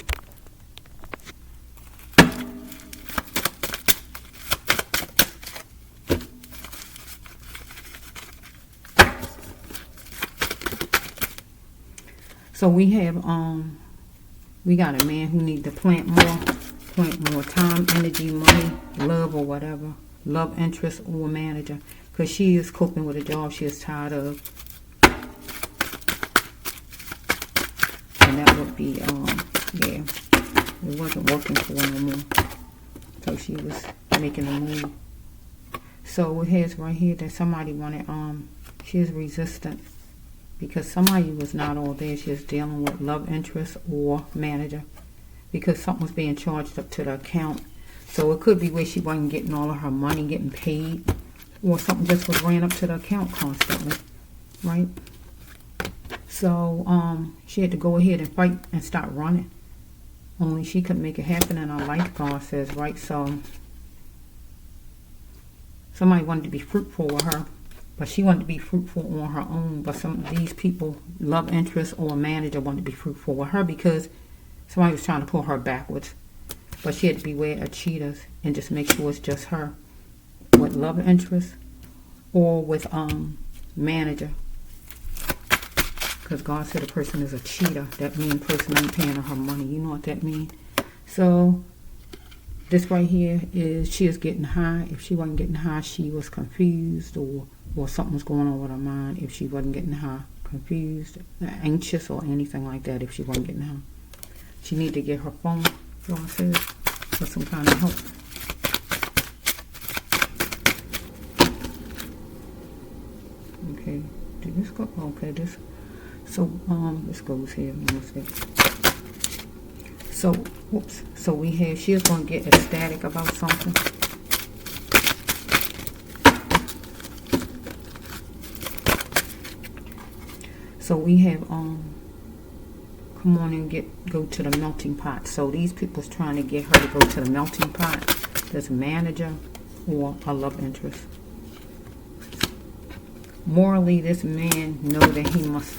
So we have we got a man who needs to plant more time, energy, money, love, or whatever, love interest or manager, because she is coping with a job she is tired of, and that would be yeah, it wasn't working for her no more, so she was making a move. So it has right here that somebody wanted she is resistant. Because somebody was not all there. She was dealing with love interest or manager. Because something was being charged up to the account. So it could be where she wasn't getting all of her money getting paid. Or something just was ran up to the account constantly. Right? So she had to go ahead and fight and start running. Only she could make it happen in her life, God says. Right? So somebody wanted to be fruitful with her. But she wanted to be fruitful on her own. But some of these people, love interest or manager, wanted to be fruitful with her because somebody was trying to pull her backwards. But she had to beware of cheaters and just make sure it's just her. With love interest or with manager. Because God said a person is a cheater. That means person ain't paying her money. You know what that means? So this right here is she is getting high. If she wasn't getting high, she was confused or something was going on with her mind. If she wasn't getting high, confused, anxious, or anything like that. If she wasn't getting high, she need to get her phone, God says, for some kind of help. Okay, did this go? Okay, this. So this goes here. So whoops. So we have she is going to get ecstatic about something. So we have come on and go to the melting pot. So these people's trying to get her to go to the melting pot. There's a manager or a love interest. Morally, this man know that he must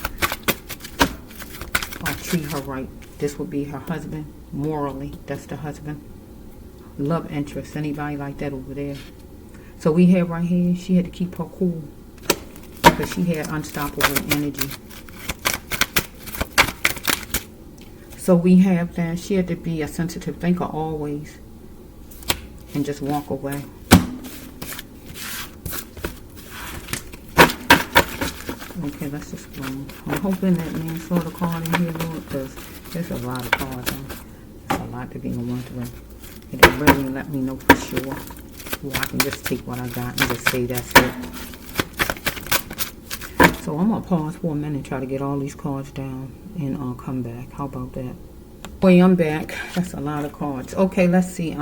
treat her right. This would be her husband. Morally, that's the husband. Love interest. Anybody like that over there? So we have right here, she had to keep her cool because she had unstoppable energy. So we have that she had to be a sensitive thinker always and just walk away. Okay, let's explain. I'm hoping that man saw the card in here, Lord, because there's a lot of cards. There's a lot to be going through. It didn't really let me know for sure. Well, I can just take what I got and just say that's it. So I'm going to pause for a minute and try to get all these cards down and come back. How about that? Wait, I'm back. That's a lot of cards. Okay, let's see.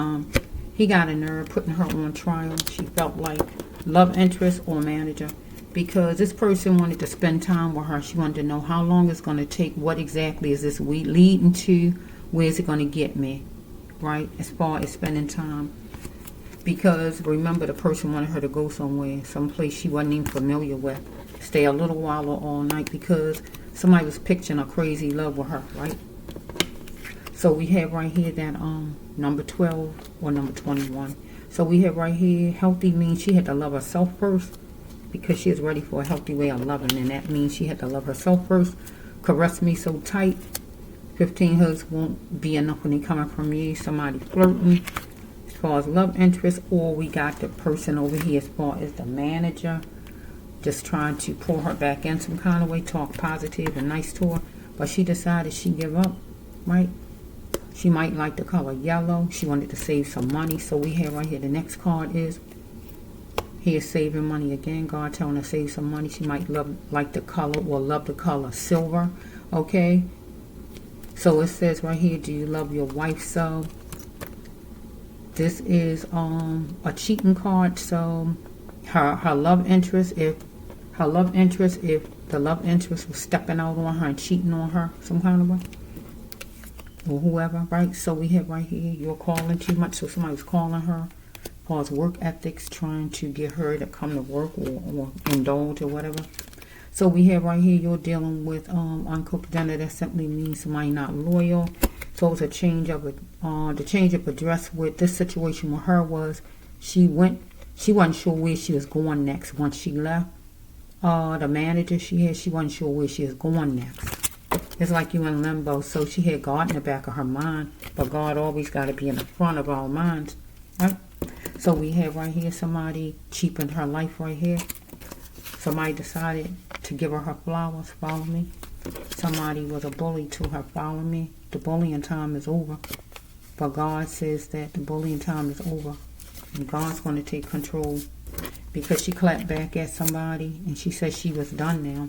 He got a nerve putting her on trial. She felt like love interest or manager. Because this person wanted to spend time with her. She wanted to know how long it's going to take. What exactly is this week leading to? Where is it going to get me? Right? As far as spending time. Because remember, the person wanted her to go somewhere. Someplace she wasn't even familiar with. Stay a little while or all night. Because somebody was picturing a crazy love with her. Right? So we have right here that number 12 or number 21. So we have right here, healthy means she had to love herself first. Because she is ready for a healthy way of loving. And that means she had to love herself first. Caress me so tight. 15 hugs won't be enough when they coming from you. Somebody flirting. As far as love interest. Or we got the person over here as far as the manager. Just trying to pull her back in some kind of way. Talk positive and nice to her. But she decided she'd give up. Right? She might like the color yellow. She wanted to save some money. So we have right here. The next card is. He is saving money again. God telling her to save some money. She might like the color or love the color silver. Okay. So it says right here, do you love your wife so? This is a cheating card. So her love interest, if the love interest was stepping out on her and cheating on her some kind of way. Or whoever, right? So we have right here, you're calling too much. So somebody's calling her. As work ethics, trying to get her to come to work or indulge or whatever. So we have right here, you're dealing with uncooked dinner. That simply means somebody not loyal. So it's a change of the change of address with this situation with her was she wasn't sure where she was going next once she left. The manager she wasn't sure where she was going next. It's like you in limbo. So she had God in the back of her mind, but God always got to be in the front of our minds, right? So we have right here somebody cheapened her life right here. Somebody decided to give her her flowers. Follow me. Somebody was a bully to her. Follow me. The bullying time is over. But God says that the bullying time is over. And God's going to take control. Because she clapped back at somebody and she said she was done now.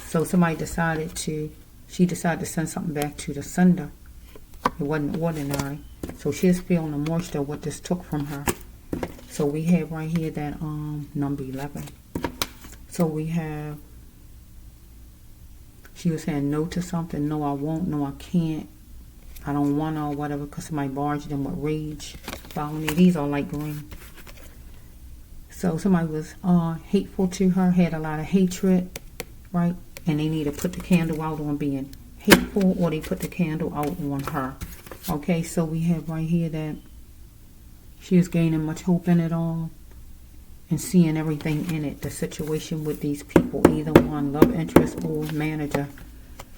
So somebody decided to send something back to the sender. It wasn't ordinary. So she's feeling the moisture of what this took from her. So we have right here that number 11. So we have, she was saying no to something. No, I won't. No, I can't. I don't want to or whatever because somebody barged them with rage. Follow me. These are light green. So somebody was hateful to her, had a lot of hatred, right? And they need to put the candle out on being hateful or they put the candle out on her. Okay, so we have right here that she is gaining much hope in it all and seeing everything in it. The situation with these people, either one, love interest or manager.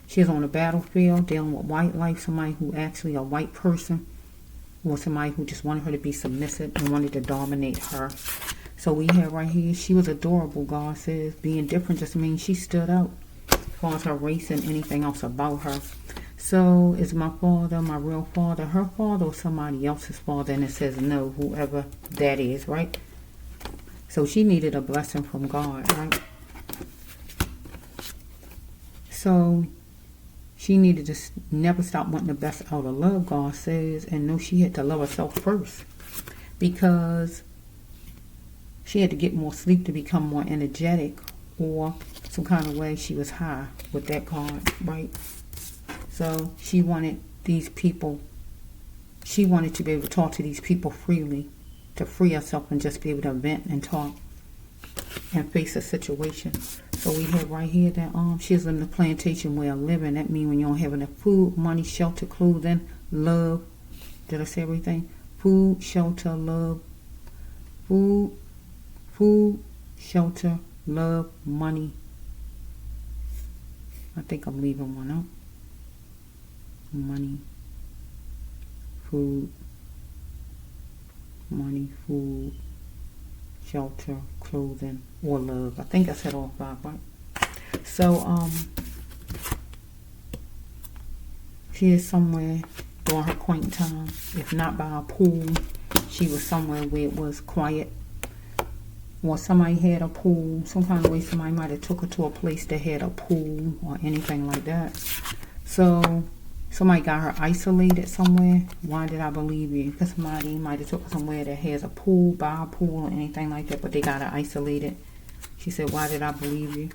She's on the battlefield dealing with white life, somebody who actually a white person or somebody who just wanted her to be submissive and wanted to dominate her. So we have right here, she was adorable, God says. Being different just means she stood out as far as her race and anything else about her. So is my father, my real father, her father or somebody else's father? And it says no, whoever that is, right? So she needed a blessing from God, right? So she needed to never stop wanting the best out of love, God says. And know she had to love herself first. Because she had to get more sleep to become more energetic. Or some kind of way she was high with that card, right? So she wanted these people, she wanted to be able to talk to these people freely, to free herself and just be able to vent and talk. and face a situation. So we have right here that she's living a plantation way of living. That means when you don't have enough food, money, shelter, clothing, love. Did I say everything? Food, shelter, love. Food, shelter, love, money. I think I'm leaving one out. Money, food, shelter, clothing, or love. I think I said all 5, right? So, she is somewhere during her quaint time. If not by a pool, she was somewhere where it was quiet. Or somebody had a pool. Some kind of way somebody might have took her to a place that had a pool or anything like that. So, somebody got her isolated somewhere. Why did I believe you? Because somebody might have took her somewhere that has a pool, by a pool, or anything like that, but they got her isolated. She said, why did I believe you?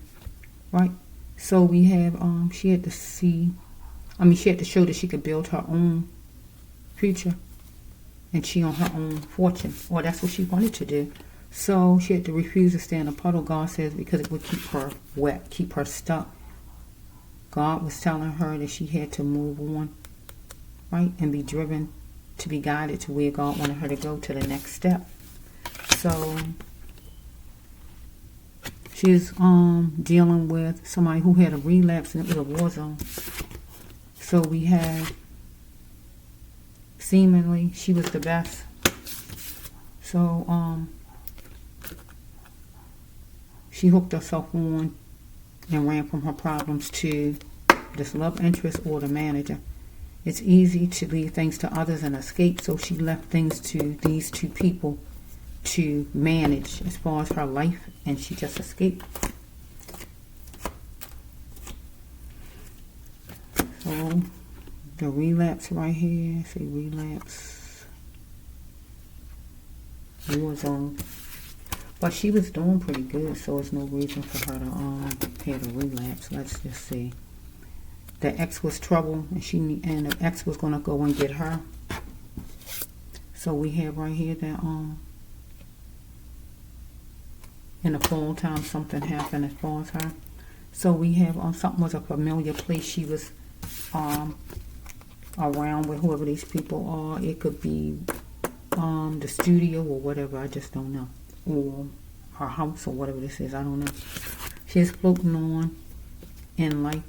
Right? So we have, she had to show that she could build her own future. And she on her own fortune. Or that's what she wanted to do. So she had to refuse to stay in a puddle, God says, because it would keep her wet, keep her stuck. God was telling her that she had to move on, right? And be driven to be guided to where God wanted her to go, to the next step. So she's dealing with somebody who had a relapse, and it was a war zone. So we have, seemingly, she was the best. So she hooked herself on and ran from her problems to this love interest or the manager. It's easy to leave things to others and escape, so she left things to these 2 people to manage as far as her life, and she just escaped. So the relapse right here, say relapse, war zone. But she was doing pretty good, so there's no reason for her to have a relapse. Let's just see. The ex was trouble, and the ex was gonna go and get her. So we have right here that in the fall time something happened as far as her. So we have something was a familiar place. She was around with whoever these people are. It could be the studio or whatever. I just don't know. Or her house or whatever this is, I don't know. She is floating on in life.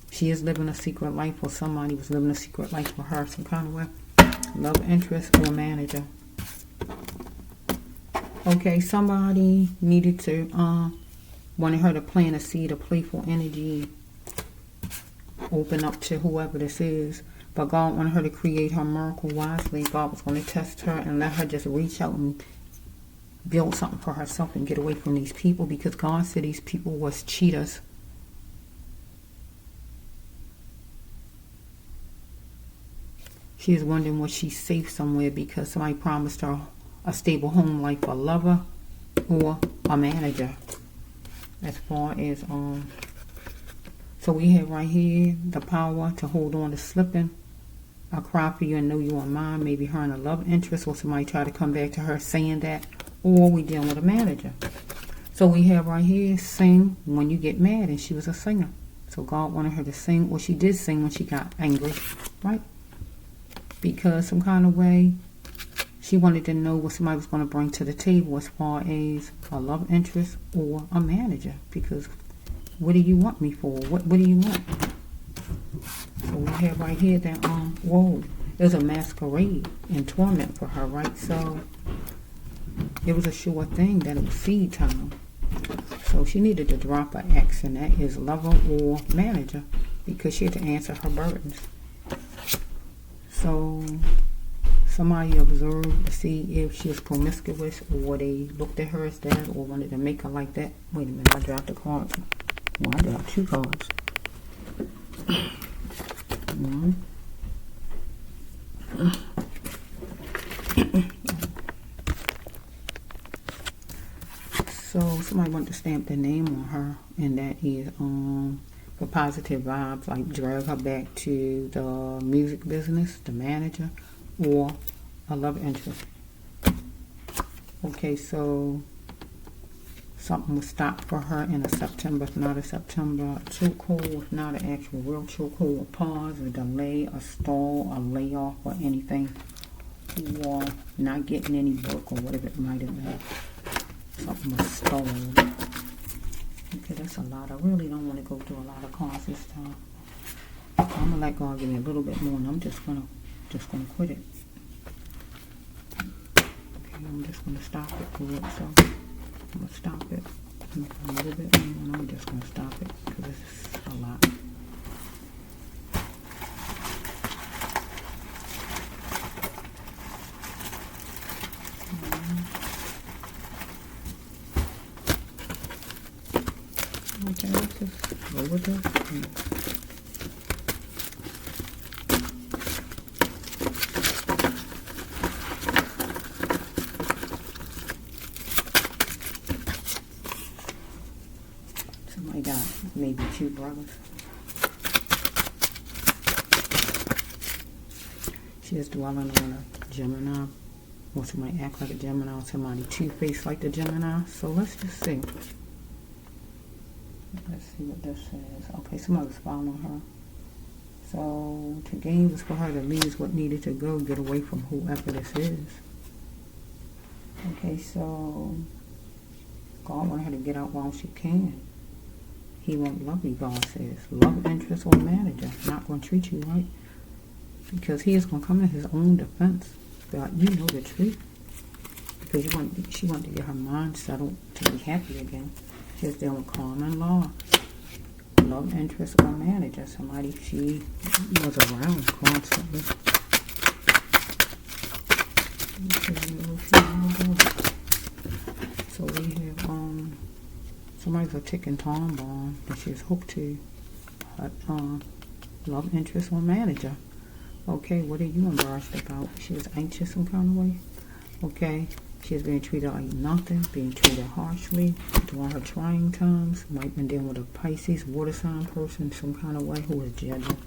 She is living a secret life, or somebody was living a secret life for her some kind of way. Love interest or manager. Okay, somebody needed to wanted her to plant a seed of playful energy, open up to whoever this is. But God wanted her to create her miracle wisely. God was going to test her and let her just reach out and build something for herself and get away from these people, because God said these people was cheaters. She is wondering was she safe somewhere because somebody promised her a stable home life, a lover or a manager. As far as so we have right here the power to hold on to slipping. I cry for you and know you are mine. Maybe her and a love interest, or somebody try to come back to her saying that. Or we dealing with a manager. So we have right here, sing when you get mad, and she was a singer. So God wanted her to sing, or she did sing when she got angry, right? Because some kind of way, she wanted to know what somebody was going to bring to the table as far as a love interest or a manager. Because what do you want me for? What do you want? So we have right here that, whoa, there's a masquerade and torment for her, right? So it was a sure thing that it was seed time. So she needed to drop her ex, and that is lover or manager, because she had to answer her burdens. So somebody observed to see if she was promiscuous, or they looked at her as that, or wanted to make her like that. Wait a minute, I dropped the cards. Well, I dropped 2 cards. One. So somebody wanted to stamp their name on her, and that is for positive vibes, like drag her back to the music business, the manager, or a love interest. Okay, so something was stopped for her in a September, if not a September chokehold, if not an actual real chokehold, a pause, a delay, a stall, a layoff, or anything, or not getting any work, or whatever it might have been. Something was stalled. Okay, that's a lot. I really don't want to go through a lot of cards this time. I'm gonna let God give me a little bit more, and I'm just gonna quit it. Okay, I'm just gonna stop it for it. So I'm gonna stop it a little bit more, and I'm just gonna stop it because it's a lot. Okay, let's just go with this. Somebody got maybe 2 brothers. She is dwelling on a Gemini, or somebody act like a Gemini, or somebody two-faced like the Gemini. So let's just see. Let's see what this says. Okay, somebody was following her. So to gain was for her to leave what needed to go, get away from whoever this is. Okay, so God wanted her to get out while she can. He won't love you, God says. Love interest or manager. Not going to treat you right. Because he is going to come in his own defense. God, you know the truth. Because she wanted to get her mind settled to be happy again. She's dealing with common law. Love interest or manager. Somebody she was around constantly. So we have somebody's a ticking time bomb that she's hooked to. Love interest or manager. Okay, what are you embarrassed about? She was anxious some kind of way. Okay, she's being treated like nothing, being treated harshly during her trying times. Might have been dealing with a Pisces, water sign person some kind of way who is judging.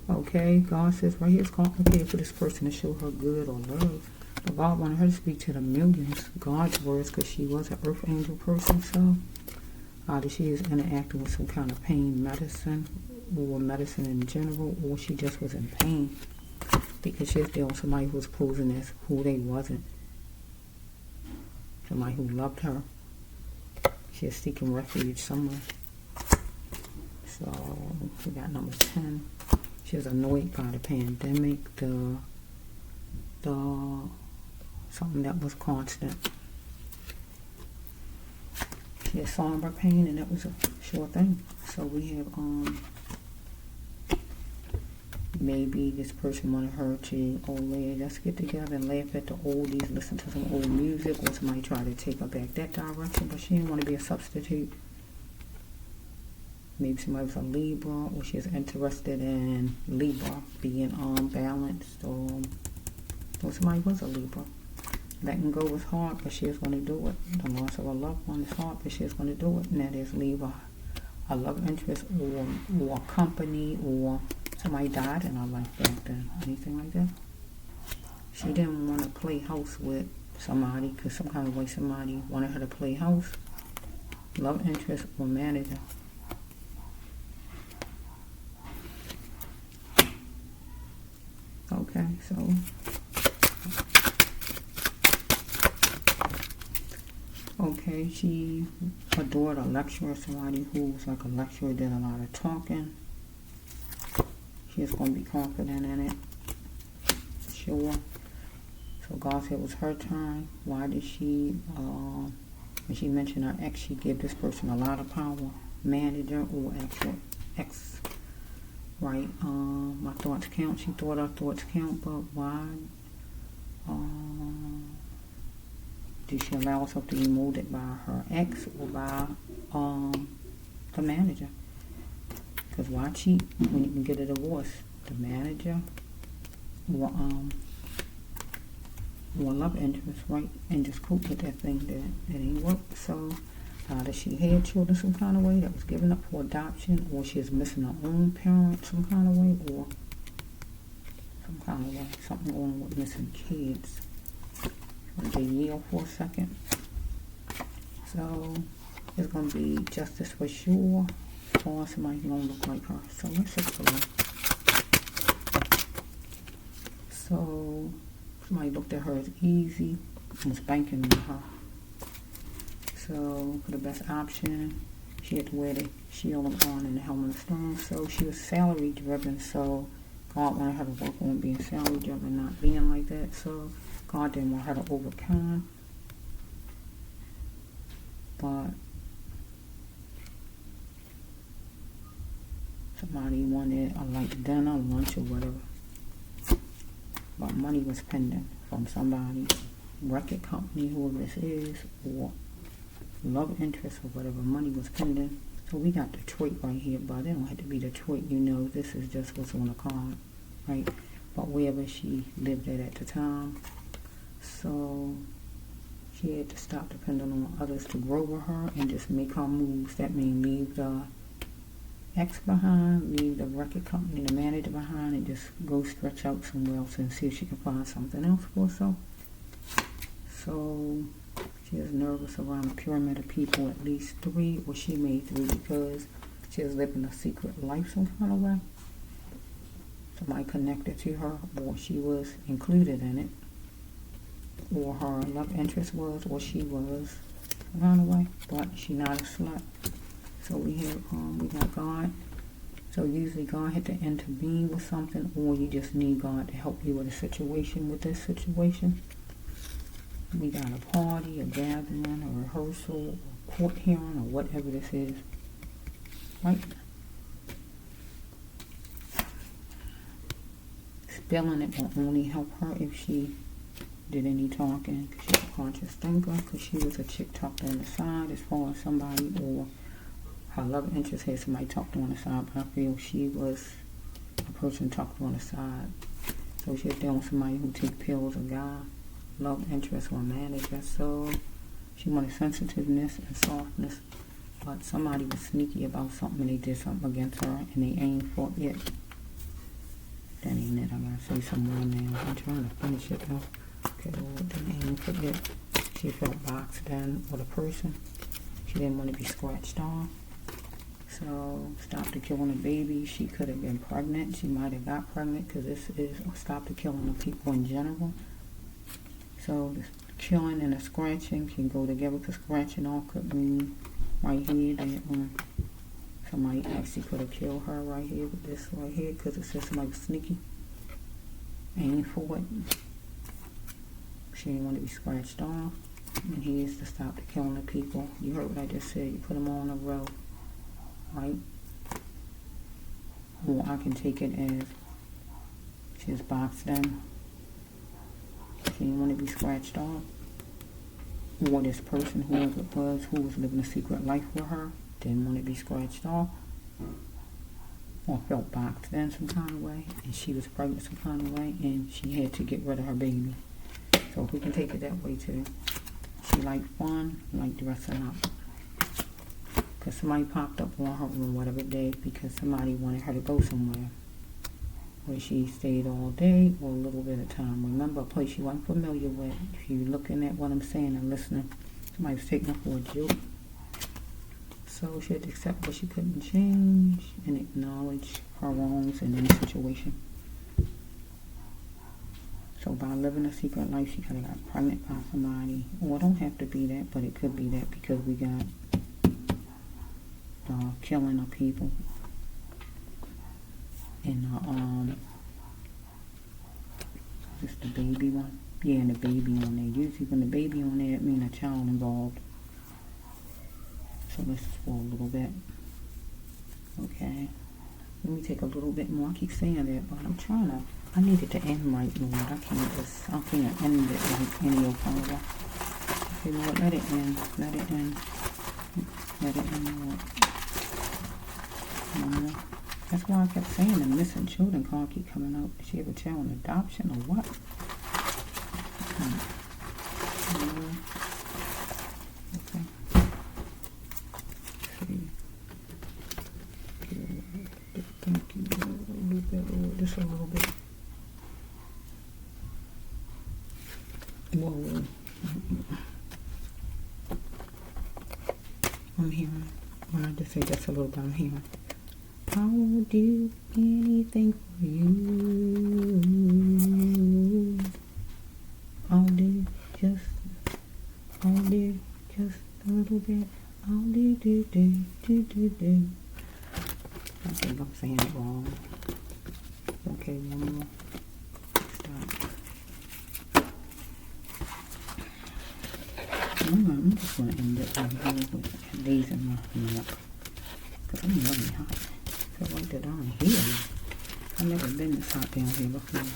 Okay, God says right here it's complicated for this person to show her good or love. But God wanted her to speak to the millions, God's words, because she was an earth angel person. So either she is interacting with some kind of pain medicine, or medicine in general, or she just was in pain because she's dealing with somebody who was posing as who they wasn't. Somebody who loved her. She is seeking refuge somewhere. So we got number 10. She was annoyed by the pandemic, the something that was constant. She had somber pain, and that was a sure thing. So we have maybe this person wanted her to, oh man, let's get together and laugh at the oldies, listen to some old music, or somebody tried to take her back that direction, but she didn't want to be a substitute. Maybe somebody was a Libra, or she was interested in Libra being balanced, or somebody was a Libra. Letting go was hard, but she was going to do it. The loss of a loved one is hard, but she was going to do it, and that is leave a love interest or a company, or somebody died in her life back then, anything like that. She didn't want to play house with somebody because some kind of way somebody wanted her to play house. Love interest or manager. Okay, so okay, she adored a lecturer, somebody who was like a lecturer, did a lot of talking. She's going to be confident in it. Sure. So God said it was her turn. Why did she, when she mentioned her ex, she gave this person a lot of power. Manager or actual ex. Right? My thoughts count. She thought her thoughts count, but why? Did she allow herself to be molded by her ex or by the manager? Because why cheat when you can get a divorce? The manager or love interest, right? And just cope with that thing that ain't work. So either she had children some kind of way that was given up for adoption, or she is missing her own parent some kind of way, or some kind of way, something going on with missing kids. The yield for a second. So it's going to be justice for sure, or somebody who don't look like her. So let's explore. So somebody looked at her as easy and was banking on her. So for the best option, she had to wear the shield on and the helmet of stone. So she was salary driven. So God wanted her to work on being salary driven, not being like that. So God didn't want her to overcome. But somebody wanted a light dinner, lunch, or whatever. But money was pending from somebody, record company, whoever this is, or love interest or whatever. Money was pending. So we got Detroit right here, but it don't have to be Detroit. You know, this is just what's on the card, right? But wherever she lived at the time. So she had to stop depending on others to grow with her and just make her moves. That means leave the ex behind, leave the record company, the manager behind, and just go stretch out somewhere else and see if she can find something else for herself. So she is nervous around a pyramid of people, at least 3, or she made 3, because she was living a secret life some kind of way. Somebody connected to her, or she was included in it, or her love interest was, or she was some kind of way, but she not a slut. So we got God. So usually God had to intervene with something, or you just need God to help you with a situation, with this situation. We got a party, a gathering, a rehearsal, a court hearing, or whatever this is. Right? Spelling it will only help her if she did any talking. She's a conscious thinker, because she was a chick talked on the side as far as somebody, or her love interest had somebody talked on the side, but I feel she was a person talked on the side. So she was dealing with somebody who take pills, a guy, love interest, or a manager. So she wanted sensitiveness and softness, but somebody was sneaky about something and they did something against her and they ain't fought yet. That ain't it. I gotta say some more now. I'm trying to finish it though. Okay, Lord, they ain't fought yet. She felt boxed in with a person. She didn't want to be scratched off. So, stop the killing of baby. She could have been pregnant. She might have got pregnant, because this is stop the killing of people in general. So, the killing and the scratching can go together, because scratching off could mean right here that somebody actually could have killed her right here with this right here, because it says somebody was sneaky. Ain't for it. She didn't want to be scratched off. And here's to stop the killing of people. You heard what I just said. You put them all in a row. Right? Or I can take it as she was boxed in. She didn't want to be scratched off. Or this person, whoever it was, who was living a secret life with her, didn't want to be scratched off. Or felt boxed in some kind of way. And she was pregnant some kind of way. And she had to get rid of her baby. So we can take it that way too. She liked fun, liked dressing up. Because somebody popped up on her on whatever day, because somebody wanted her to go somewhere where she stayed all day or a little bit of time. Remember, a place she wasn't familiar with. If you're looking at what I'm saying and listening, somebody was taking her for a joke. So she had to accept what she couldn't change and acknowledge her wrongs in any situation. So by living a secret life, she could have got pregnant by somebody. Or it don't have to be that, but it could be that, because we got killing of people. And just the baby one. Yeah, and the baby on there. Usually when the baby on there, it means a child involved. So let's for a little bit. Okay. Let me take a little bit more. I keep saying that, but I'm trying to. I need it to end right, Lord. I can't end it like any old kind of way. Okay, Lord, let it end. Let it end. Let it end, Lord. That's why I kept saying the missing children card keep coming out. Did she have a child in adoption or what? Okay. Thank you. A little bit, just a little bit. Whoa. I'm hearing, when I just say just a little bit, I'm hearing, I will do anything for you. I'll do just a little bit. I'll do. I think I'm saying it wrong. Okay, one more. Stop. I'm just going to end it right here with these in my mouth. Because I'm really hot. I feel like that I'm here. I've never been this hot down here before.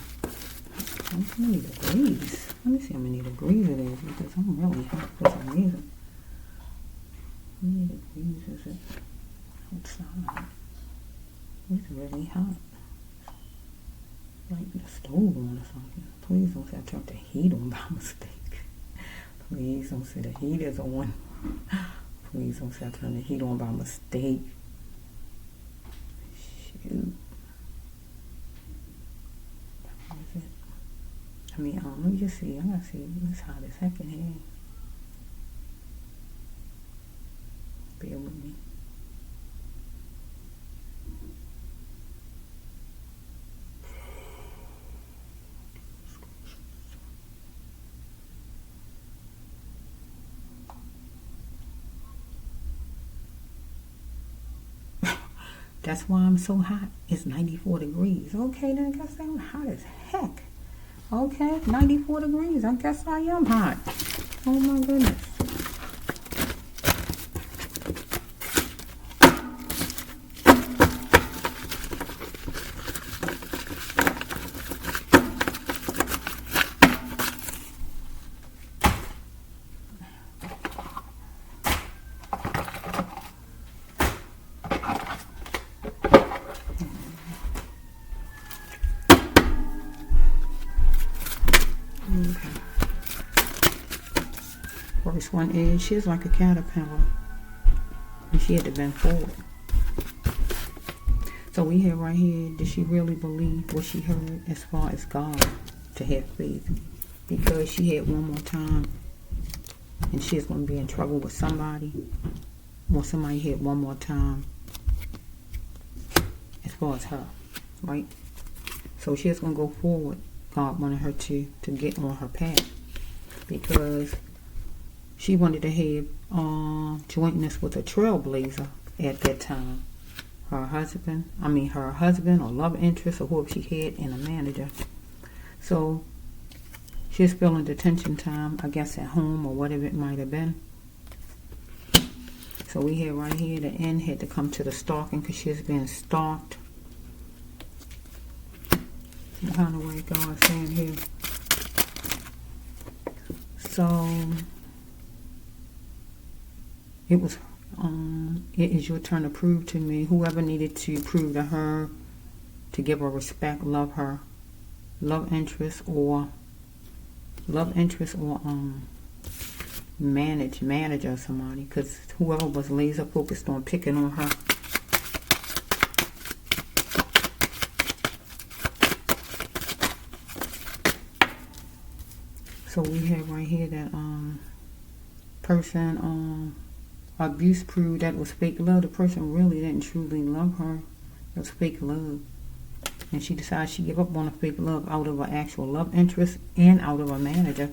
How many degrees? Let me see how many degrees it is, because I'm really hot for some reason. How many degrees is it outside? It's really hot. Like the stove on or something. Please don't say I turned the heat on by mistake. Please don't say the heat is on. Please don't say I turned the heat on by mistake. Shoot. How is it? I mean, let me just see. I gotta see. It's hot as heck in here. Bear with me. That's why I'm so hot. It's 94 degrees. Okay, then I guess I'm hot as heck. Okay, 94 degrees. I guess I am hot. Oh my goodness. First one is, she's like a caterpillar. And she had to bend forward. So we have right here, did she really believe what she heard as far as God to have faith? Because she had one more time and she's going to be in trouble with somebody. Or somebody had one more time as far as her, right? So she's going to go forward. God wanted her to get on her path. Because she wanted to have jointness with a trailblazer at that time. Her husband or love interest or whoever she had, and a manager. So she's feeling detention time, I guess at home or whatever it might have been. So we have right here, the end had to come to the stalking because she's being stalked. Some kind of way God's saying here. So it was it is your turn to prove to me. Whoever needed to prove to her, to give her respect, love her, love interest or manager somebody, because whoever was laser focused on picking on her. So we have right here that person abuse proved that was fake love. The person really didn't truly love her. It was fake love. And she decided she gave up on the fake love out of an actual love interest and out of a manager.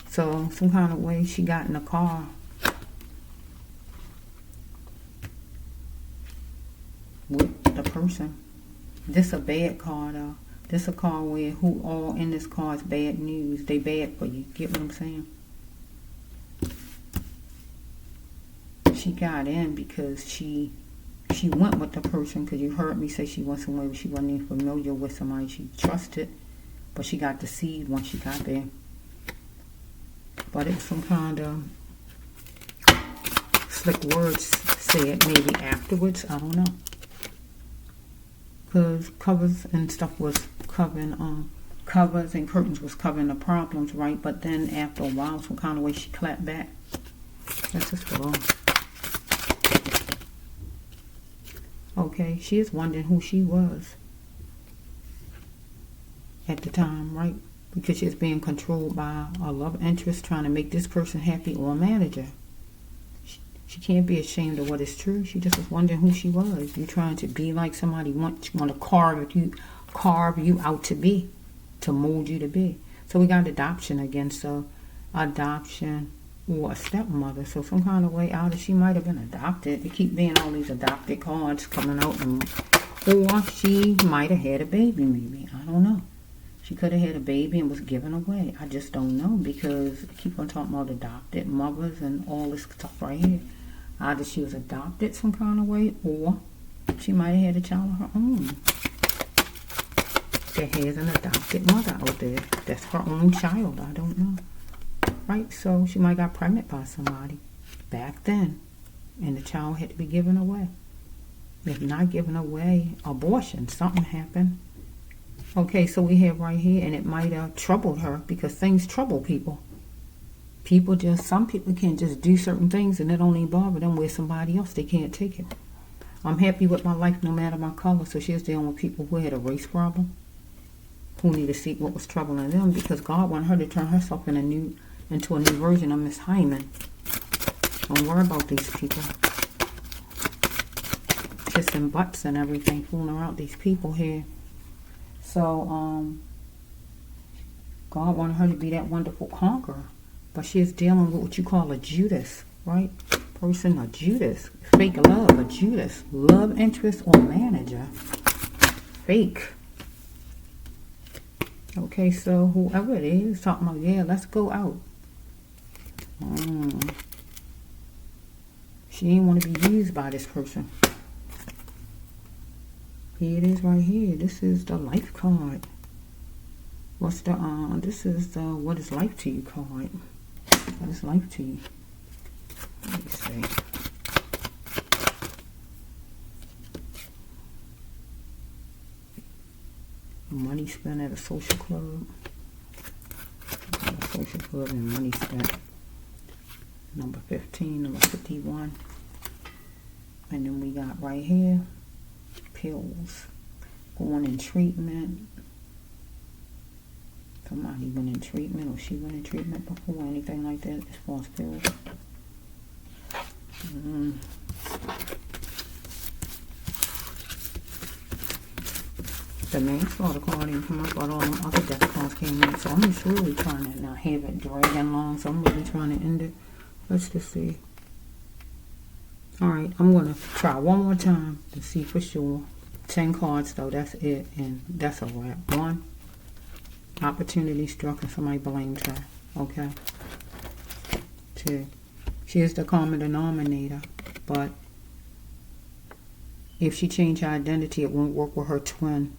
So some kind of way she got in a car with the person. This a bad car though. This a car where who all in this car is bad news. They bad for you. Get what I'm saying? She got in because she went with the person, because you heard me say she went somewhere where she wasn't even familiar with somebody she trusted, but she got deceived once she got there. But it was some kind of slick words said maybe afterwards. I don't know. Because covers and stuff was covering, covers and curtains was covering the problems, right? But then after a while, some kind of way she clapped back. That's just wrong. Okay, she is wondering who she was at the time, right? Because she's being controlled by a love interest trying to make this person happy or a manager. She can't be ashamed of what is true. She just was wondering who she was. You trying to be like somebody want to carve you out to be, to mold you to be. So we got adoption again. So adoption or a stepmother. So some kind of way out, she might have been adopted. They keep being all these adopted cards coming out, or she might have had a baby. Maybe, I don't know. She could have had a baby and was given away. I just don't know, because I keep on talking about adopted mothers and all this stuff right here. Either she was adopted some kind of way, or she might have had a child of her own that has an adopted mother out there. That's her own child. I don't know. Right? So she might got pregnant by somebody back then, and the child had to be given away. If not given away, abortion. Something happened. Okay, so we have right here, and it might have troubled her, because things trouble people. Some people can't just do certain things and it don't even bother them, where somebody else, they can't take it. I'm happy with my life no matter my color. So she was dealing with people who had a race problem, who need to see what was troubling them, because God wanted her to turn herself into a new version of Miss Hyman. Don't worry about these people. Kissing butts and everything, fooling around these people here. So, God wanted her to be that wonderful conqueror. But she is dealing with what you call a Judas, right? Person, a Judas. Fake love, a Judas. Love interest or manager. Fake. Okay, so whoever it is, talking about, yeah, let's go out. She didn't want to be used by this person. Here it is right here. This is the life card. This is the what is life to you card. What is life to you? Let me see. Money spent at a social club. A social club and money spent. Number 15, number 51. And then we got right here, pills. Going in treatment. Somebody went in treatment, or she went in treatment before, anything like that, as far as pills. The manslaughter card didn't come up, but all them other death cards came in. So I'm just really trying to not have it dragging long, so I'm really trying to end it. Let's just see. Alright, I'm going to try one more time to see for sure. 10 cards though, that's it, and that's a wrap. 1. Opportunity struck and somebody blamed her. Okay. 2. She is the common denominator, but if she changed her identity, it won't work with her twin.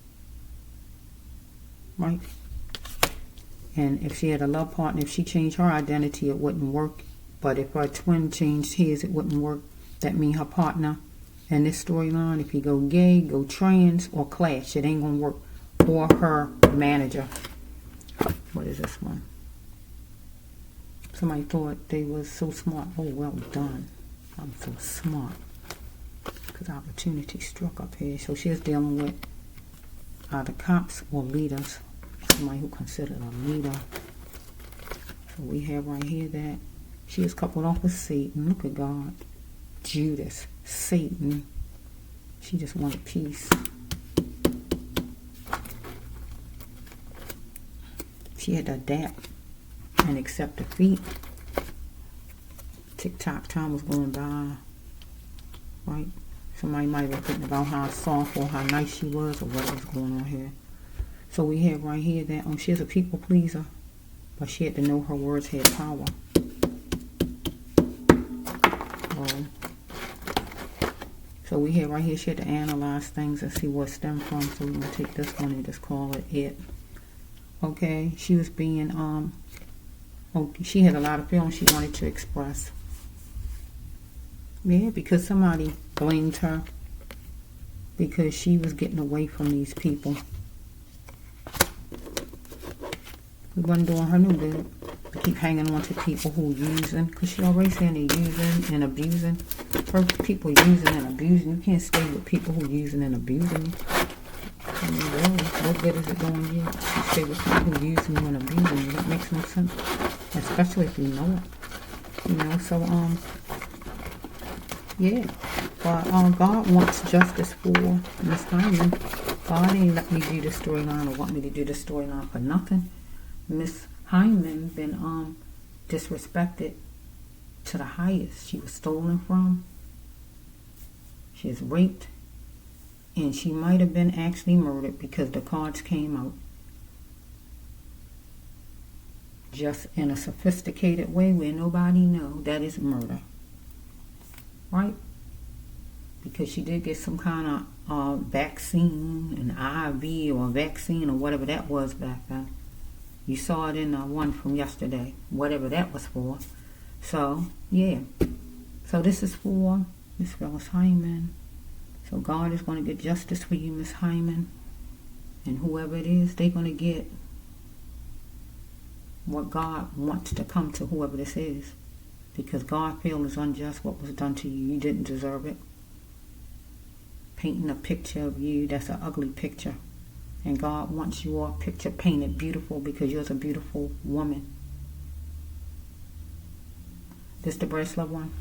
Right? And if she had a love partner, if she changed her identity, it wouldn't work. But if her twin changed his, it wouldn't work. That means her partner in this storyline, if he go gay, go trans, or clash, it ain't gonna work. Or her manager. What is this one? Somebody thought they was so smart. Oh, well done. I'm so smart. Because opportunity struck up here. So she's dealing with either cops or leaders. Somebody who considered a leader. So we have right here that she is coupled off with Satan. Look at God. Judas. Satan. She just wanted peace. She had to adapt and accept defeat. Tick-tock time was going by. Right? Somebody might have been thinking about how soft or how nice she was or what was going on here. So we have right here that she's a people pleaser, but she had to know her words had power. So we have right here, she had to analyze things and see what it stemmed from. So we're going to take this one and just call it it. Okay, she was being, she had a lot of feelings she wanted to express. Yeah, because somebody blamed her because she was getting away from these people. We wasn't doing her no good. To keep hanging on to people who using, because she already saying they're using and abusing. For people using and abusing, you can't stay with people who using and abusing you. I mean, really, what good is it doing you? You stay with people who using you and abusing you. That makes no sense, especially if you know it. You know, so Yeah. But God wants justice for Miss Hyman. God ain't let me do the storyline or want me to do the storyline for nothing. Miss Hyman been disrespected to the highest. She was stolen from. She was raped. And she might have been actually murdered because the cards came out. Just in a sophisticated way where nobody knows that is murder. Right? Because she did get some kind of vaccine, an IV or a vaccine or whatever that was back then. You saw it in the one from yesterday, whatever that was for. So, yeah. So this is for Miss Phyllis Hyman. So God is going to get justice for you, Miss Hyman. And whoever it is, they're going to get what God wants to come to whoever this is. Because God feels it's unjust what was done to you. You didn't deserve it. Painting a picture of you, that's an ugly picture. And God wants your picture painted beautiful because you're a beautiful woman. This the Breast Love one.